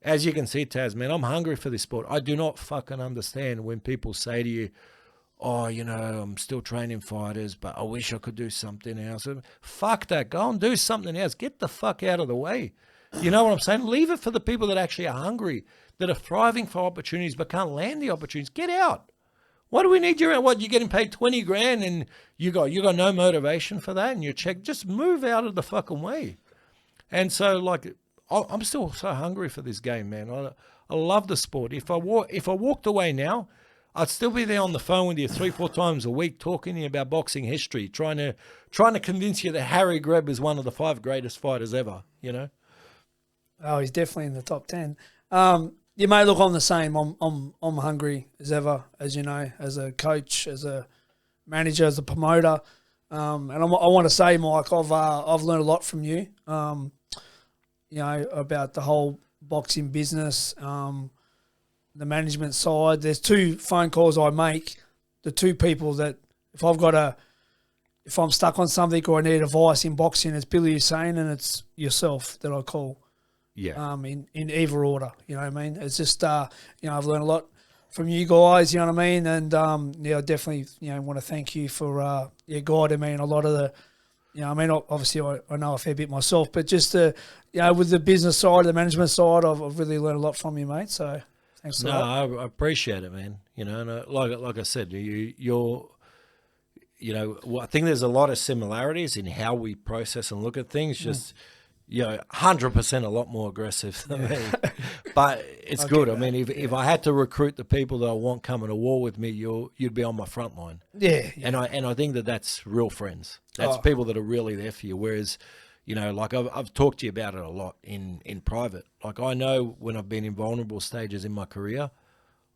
as you can see, Taz, man, I'm hungry for this sport. I do not fucking understand when people say to you, oh, I'm still training fighters, but I wish I could do something else. Fuck that. Go and do something else. Get the fuck out of the way. You know what I'm saying? Leave it for the people that actually are hungry, that are thriving for opportunities but can't land the opportunities. Get out. What do we need you around? What, you're getting paid 20 grand and you got no motivation for that and your check? Just move out of the fucking way. And so, I'm still so hungry for this game, man. I love the sport. If I walked away now, I'd still be there on the phone with you 3-4 times a week talking to you about boxing history, trying to convince you that Harry Greb is one of the 5 greatest fighters ever, Oh, he's definitely in the top 10. You may look on the same. I'm hungry as ever, as you know, as a coach, as a manager, as a promoter. And I want to say, Mike, I've learned a lot from you. About the whole boxing business, the management side. There's 2 phone calls I make. The 2 people that if I'm stuck on something or I need advice in boxing, it's Billy Hussein and it's yourself that I call. Yeah. In either order, you know what I mean? It's just, I've learned a lot from you guys, you know what I mean? And, I definitely, want to thank you for, guiding me in a lot of the, obviously I know a fair bit myself, but just, with the business side, the management side, I've really learned a lot from you, mate. So thanks a lot. No, I appreciate it, man. And like I said, you're, I think there's a lot of similarities in how we process and look at things, just, 100% a lot more aggressive than me. But it's good. I mean, if I had to recruit the people that I want coming to war with me, you'd be on my front line. Yeah. And I think that's real friends. That's people that are really there for you. Whereas, like I've talked to you about it a lot in private. Like I know when I've been in vulnerable stages in my career,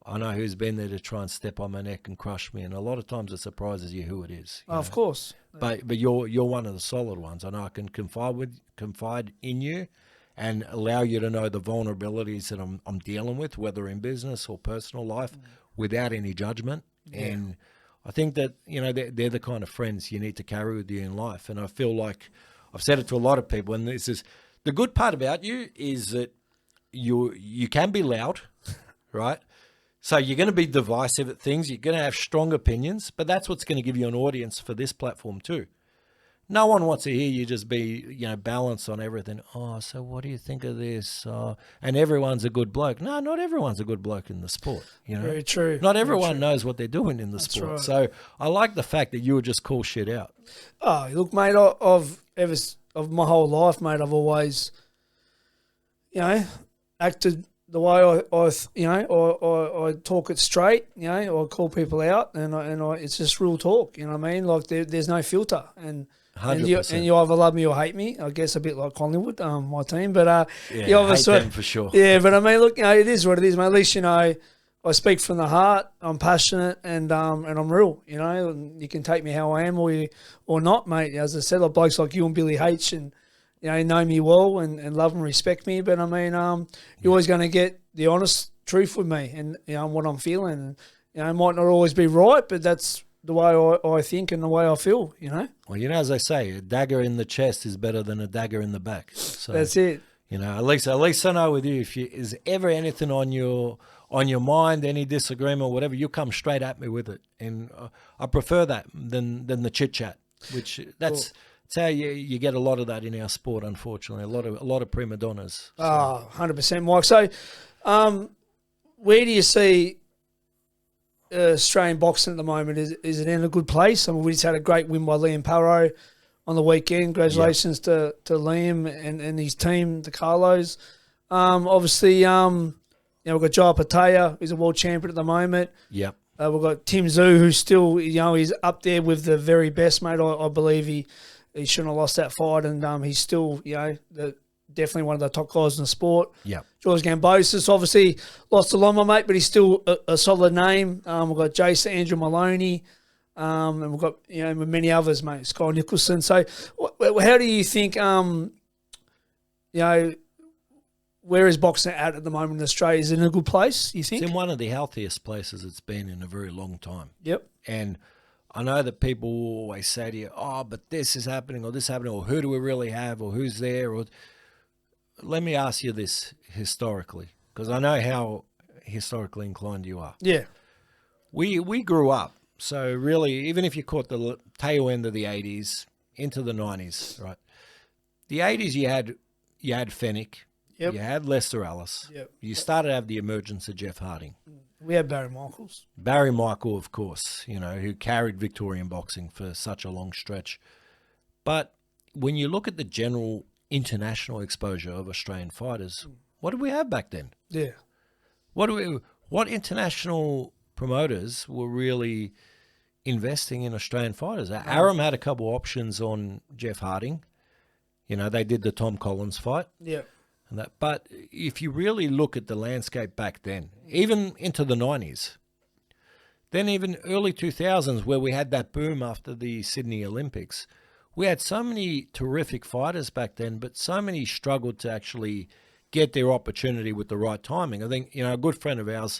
I know who's been there to try and step on my neck and crush me. And a lot of times it surprises you who it is. Of course. But you're one of the solid ones. I know I can confide in you and allow you to know the vulnerabilities that I'm dealing with, whether in business or personal life, without any judgment. Yeah. And I think that, they're the kind of friends you need to carry with you in life. And I feel like I've said it to a lot of people, and this is the good part about you is that you can be loud, right? So you're going to be divisive at things. You're going to have strong opinions, but that's what's going to give you an audience for this platform too. No one wants to hear you just be, balanced on everything. Oh, so what do you think of this? And everyone's a good bloke. No, not everyone's a good bloke in the sport. Very true. Not everyone knows what they're doing in the sport. Right. So I like the fact that you would just call shit out. Oh, look, mate, of my whole life, mate, I've always, acted the way I talk it straight, I call people out, and it's just real talk, you know what I mean? Like there's no filter, and 100%. And you either love me or hate me. I guess a bit like Collingwood, my team, but you obviously hate them for sure. Yeah, but I mean, look, it is what it is, mate. At least I speak from the heart. I'm passionate, and I'm real, And you can take me how I am or not, mate. As I said, like blokes like you and Billy H and. Know me well and love and respect me, but I mean, you're always going to get the honest truth with me and what I'm feeling. And, it might not always be right, but that's the way I think and the way I feel. Well, as I say, a dagger in the chest is better than a dagger in the back. So that's it. At least I know with you, if is ever anything on your mind, any disagreement or whatever, you come straight at me with it, and I prefer that than the chit chat, which that's. Cool. It's how you get a lot of that in our sport, unfortunately. A lot of prima donnas. So. 100%, Mike. So, where do you see Australian boxing at the moment? Is it in a good place? I mean, we just had a great win by Liam Parrow on the weekend. Congratulations to Liam and his team, the Carlos. Obviously, we've got Jai Pattaya, who's a world champion at the moment. Yep. We've got Tim Tszyu, who's still, he's up there with the very best, mate. I believe he shouldn't have lost that fight, and he's still, definitely one of the top guys in the sport. Yeah. George Gambosis, obviously lost a lot, mate, but he's still a solid name. We've got Jason Andrew Maloney, and we've got many others, mate. Sky Nicholson. So, how do you think, where is boxing at the moment in Australia? Is it in a good place, you think? It's in one of the healthiest places it's been in a very long time. Yep. And I know that people will always say to you, oh, but this is happening or this is happening, or who do we really have, or who's there? Or let me ask you this historically, because I know how historically inclined you are. Yeah. We grew up, so really, even if you caught the tail end of the 80s into the 90s, right? The 80s you had Fennick. Yep. You had Lester Ellis. Yep. You started to have the emergence of Jeff Harding. We had Barry Michaels. Barry Michael, of course, who carried Victorian boxing for such a long stretch. But when you look at the general international exposure of Australian fighters, what did we have back then? Yeah. What international promoters were really investing in Australian fighters? Aram had a couple options on Jeff Harding. They did the Tom Collins fight. Yeah. And that, but if you really look at the landscape back then, even into the 90s, then even early 2000s where we had that boom after the Sydney Olympics, we had so many terrific fighters back then, but so many struggled to actually get their opportunity with the right timing. I think, a good friend of ours,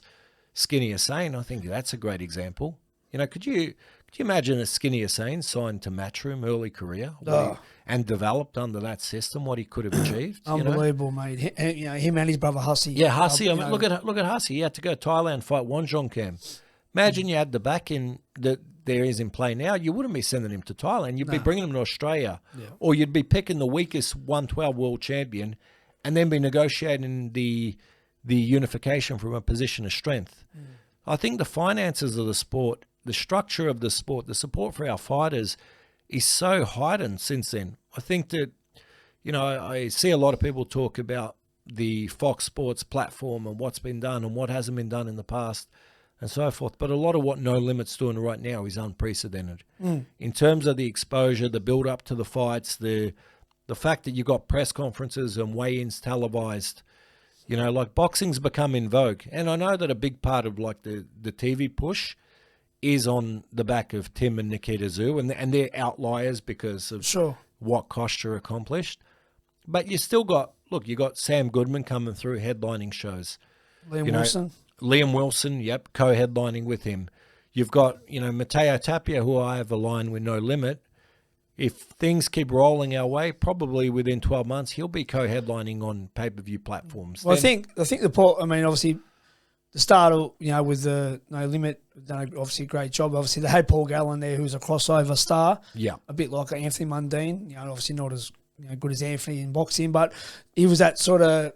Skinny Hussein, I think that's a great example. Could you imagine a Skinny Hussein signed to Matchroom early career and developed under that system, what he could have achieved? Unbelievable, mate. Him and his brother Hussey. Yeah, Hussey. Look at Hussey. He had to go to Thailand, fight Wonjong Cam. Imagine you had the back in that there is in play now. You wouldn't be sending him to Thailand. You'd be bringing him to Australia, or you'd be picking the weakest 112 world champion, and then be negotiating the unification from a position of strength. I think the finances of the sport, the structure of the sport, the support for our fighters is so heightened since then. I think that, I see a lot of people talk about the Fox Sports platform and what's been done and what hasn't been done in the past and so forth. But a lot of what No Limit's doing right now is unprecedented. In terms of the exposure, the build-up to the fights, the fact that you've got press conferences and weigh-ins televised. Like boxing's become in vogue. And I know that a big part of like the TV push is on the back of Tim and Nikita Zoo, and they're outliers because of what Costa accomplished. But you still got, you got Sam Goodman coming through headlining shows. Liam Wilson, co-headlining with him. You've got, Matteo Tapia, who I have aligned with No Limit. If things keep rolling our way, probably within 12 months, he'll be co-headlining on pay-per-view platforms. Well, I think the part, obviously, the start of, with the No Limit, done obviously a great job. Obviously, they had Paul Gallen there, who's a crossover star. Yeah. A bit like Anthony Mundine. Obviously not as good as Anthony in boxing, but he was that sort of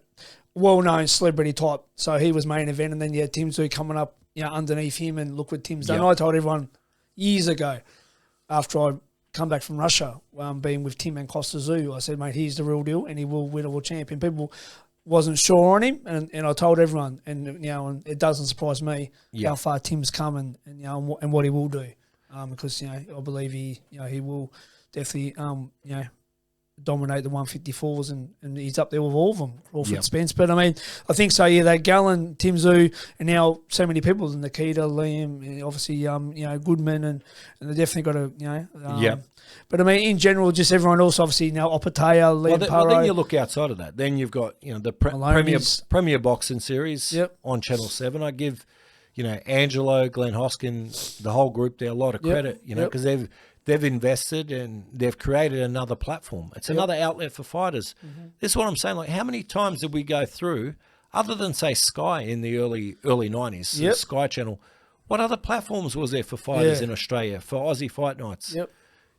well-known celebrity type. So he was main event, and then you had Tim Zoo coming up, underneath him, and look what Tim's done. I told everyone years ago, after I come back from Russia, being with Tim and Costa Zoo, I said, mate, he's the real deal, and he will win a world champion. People wasn't sure on him, and I told everyone, and and it doesn't surprise me how far Tim's come and what he will do, because I believe he will definitely dominate the 154s, and he's up there with all of them, Crawford, Spence. But I think so. Yeah, that Gallen, Tim Zoo, and now so many people, Nikita, Liam, and obviously Goodman, and they definitely got to But in general, just everyone else, obviously now Opatea, Liam Paro. Well, then you look outside of that. Then you've got the Premier Boxing Series on Channel 7. I give Angelo, Glenn Hoskin, the whole group there a lot of credit. Because they've invested and they've created another platform. It's another outlet for fighters. This is what I'm saying. Like, how many times did we go through, other than say Sky in the early 90s, Sky Channel? What other platforms was there for fighters in Australia for Aussie Fight Nights?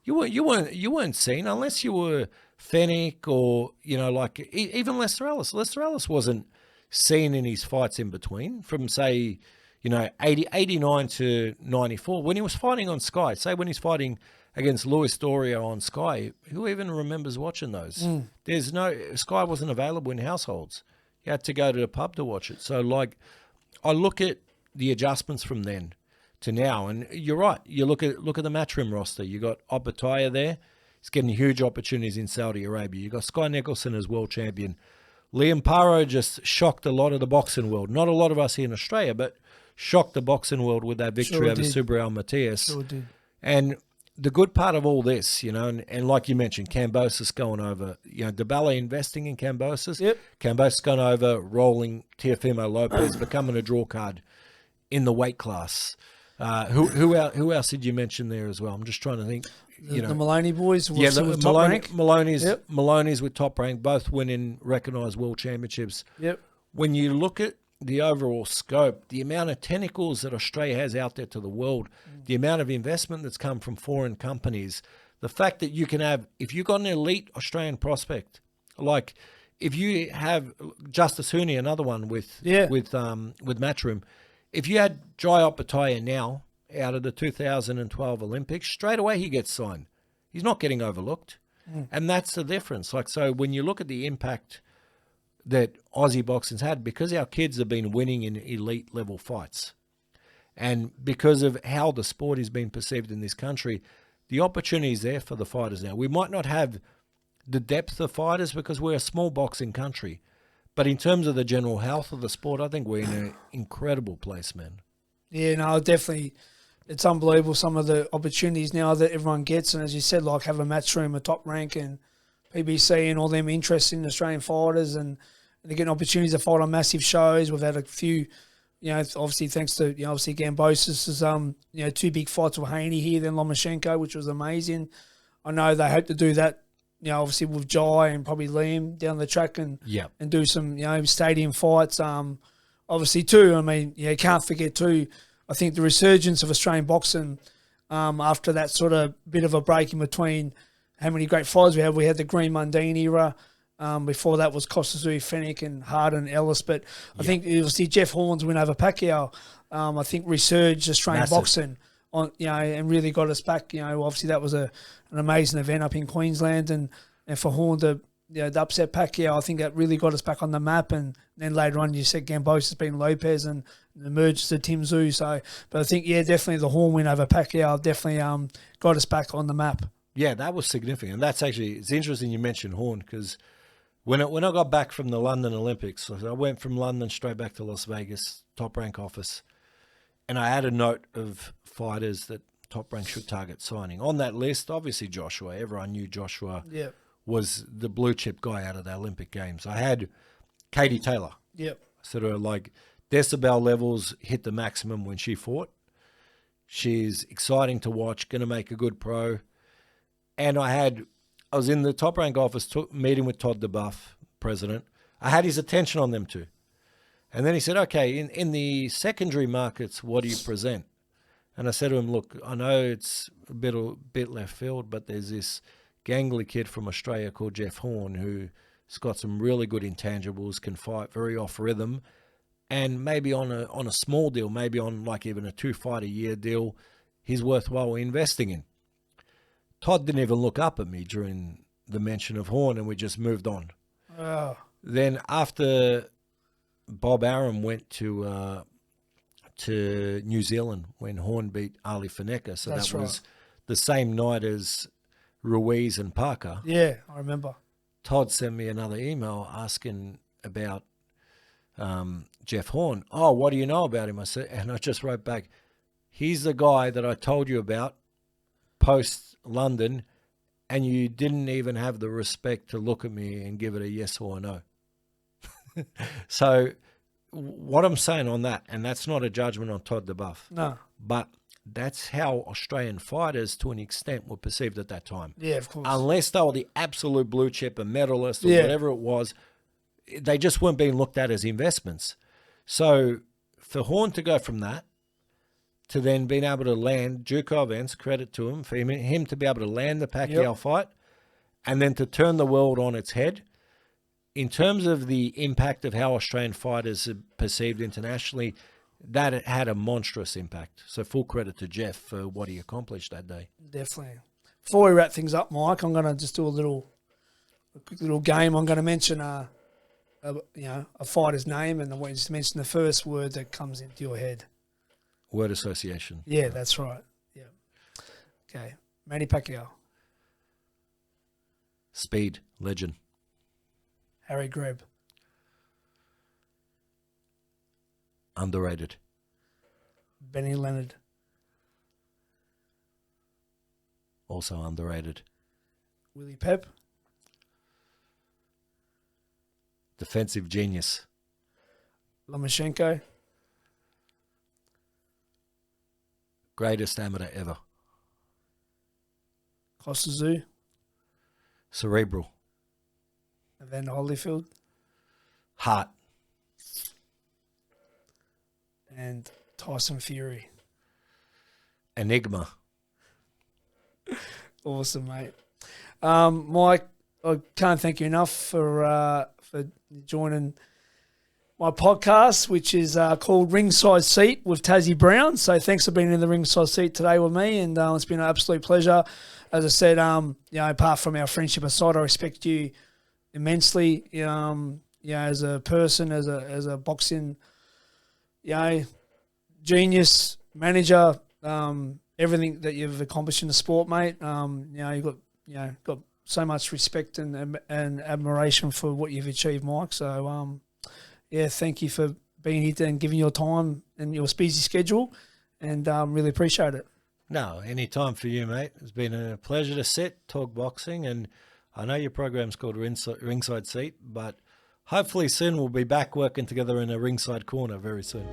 You weren't seen unless you were Fennec or even Lester Ellis. Lester Ellis wasn't seen in his fights in between from say 89 to 94 when he was fighting on Sky. Say when he's fighting against Luis Doria on Sky, who even remembers watching those? There's Sky wasn't available in households. You had to go to the pub to watch it. So I look at the adjustments from then to now, and you're right. You look at the Matchroom roster. You got Opatea there. He's getting huge opportunities in Saudi Arabia. You got Sky Nicholson as world champion. Liam Paro just shocked a lot of the boxing world. Not a lot of us here in Australia, but shocked the boxing world with that victory over Subriel Matias. Sure did. And the good part of all this, and like you mentioned, Cambosis going over, DeBala investing in Cambosis. Cambosis going over, rolling Teofimo Lopez, becoming a draw card in the weight class. Who else did you mention there as well? I'm just trying to think. The Maloney boys. Maloney's with Top Rank, both winning recognised world championships. When you look at the overall scope, the amount of tentacles that Australia has out there to the world, the amount of investment that's come from foreign companies, the fact that you can have, if you've got an elite Australian prospect, like if you have Justice Hooney, another one with Matchroom, if you had Jai Opatea now out of the 2012 Olympics, straight away he gets signed. He's not getting overlooked. And that's the difference. So when you look at the impact that Aussie boxing's had, because our kids have been winning in elite level fights, and because of how the sport is being perceived in this country, the opportunity is there for the fighters now. We might not have the depth of fighters because we're a small boxing country, but in terms of the general health of the sport, I think we're in an incredible place, man. Yeah, no, definitely. It's unbelievable some of the opportunities now that everyone gets, and as you said, like have a Matchroom, a Top Rank, and PBC, and all them interest in Australian fighters, and they're getting opportunities to fight on massive shows. We've had a few, obviously thanks to, obviously Gambosis' 2 big fights with Haney here, then Lomachenko, which was amazing. I know they hope to do that, obviously with Jai and probably Liam down the track and do some, stadium fights. Obviously too, I mean, you can't forget too, I think the resurgence of Australian boxing after that sort of bit of a break in between how many great fighters we had. We had the Green Mundine era. Before that was Kostazui, Fennick and Harden, Ellis. But I think obviously Jeff Horn's win over Pacquiao, I think resurged Australian boxing and really got us back. Obviously that was an amazing event up in Queensland, and for Horn to to upset Pacquiao, I think that really got us back on the map. And then later on, you said Gambosis being Lopez and the emergence of Tim Tszyu. So, but I think definitely the Horn win over Pacquiao definitely got us back on the map. Yeah, that was significant. And that's actually, it's interesting you mentioned Horn, because when I got back from the London Olympics, I went from London straight back to Las Vegas, Top Rank office, and I had a note of fighters that Top Rank should target signing. On that list, obviously Joshua. Everyone knew Joshua was the blue chip guy out of the Olympic Games. I had Katie Taylor. Sort of like decibel levels hit the maximum when she fought. She's exciting to watch, going to make a good pro. And I was in the Top Rank office meeting with Todd DeBuff, president. I had his attention on them too. And then he said, okay, in the secondary markets, what do you present? And I said to him, look, I know it's a bit left field, but there's this gangly kid from Australia called Jeff Horn who's got some really good intangibles, can fight very off rhythm, and maybe on a small deal, maybe on like even a 2-fight-a-year deal, he's worthwhile investing in. Todd didn't even look up at me during the mention of Horn, and we just moved on. Then after Bob Arum went to New Zealand when Horn beat Ali Faneka, so that was the same night as Ruiz and Parker. Yeah, I remember. Todd sent me another email asking about Jeff Horn. Oh, what do you know about him? I said, and I just wrote back, he's the guy that I told you about post London, and you didn't even have the respect to look at me and give it a yes or a no. So what I'm saying on that, and that's not a judgment on Todd DeBuff. No. But that's how Australian fighters, to an extent, were perceived at that time. Yeah, of course. Unless they were the absolute blue chip, a medalist, or whatever it was, they just weren't being looked at as investments. So for Horn to go from that to then being able to land Duco events, credit to him, for him to be able to land the Pacquiao fight, and then to turn the world on its head, in terms of the impact of how Australian fighters are perceived internationally, that it had a monstrous impact. So full credit to Jeff for what he accomplished that day. Definitely. Before we wrap things up, Mike, I'm going to just do a quick little game. I'm going to mention a fighter's name, and I want you to mention the first word that comes into your head. Word association. Yeah, that's right. Yeah. Okay. Manny Pacquiao. Speed. Legend. Harry Greb. Underrated. Benny Leonard. Also underrated. Willie Pep. Defensive genius. Lomachenko. Greatest amateur ever. Kostazoo. Cerebral. Evander Holyfield. Heart. And Tyson Fury. Enigma. Awesome, mate. Mike, I can't thank you enough for joining my podcast, which is called Ringside Seat with Tassie Brown. So thanks for being in the ringside seat today with me, and it's been an absolute pleasure. As I said, apart from our friendship aside, I respect you immensely. As a person, as a boxing, genius, manager, everything that you've accomplished in the sport, mate. You've got so much respect and admiration for what you've achieved, Mike. So, thank you for being here and giving your time and your busy schedule, and really appreciate it. No, any time for you, mate. It's been a pleasure to sit, talk boxing, and I know your program's called Ringside Seat, but hopefully soon we'll be back working together in a ringside corner very soon.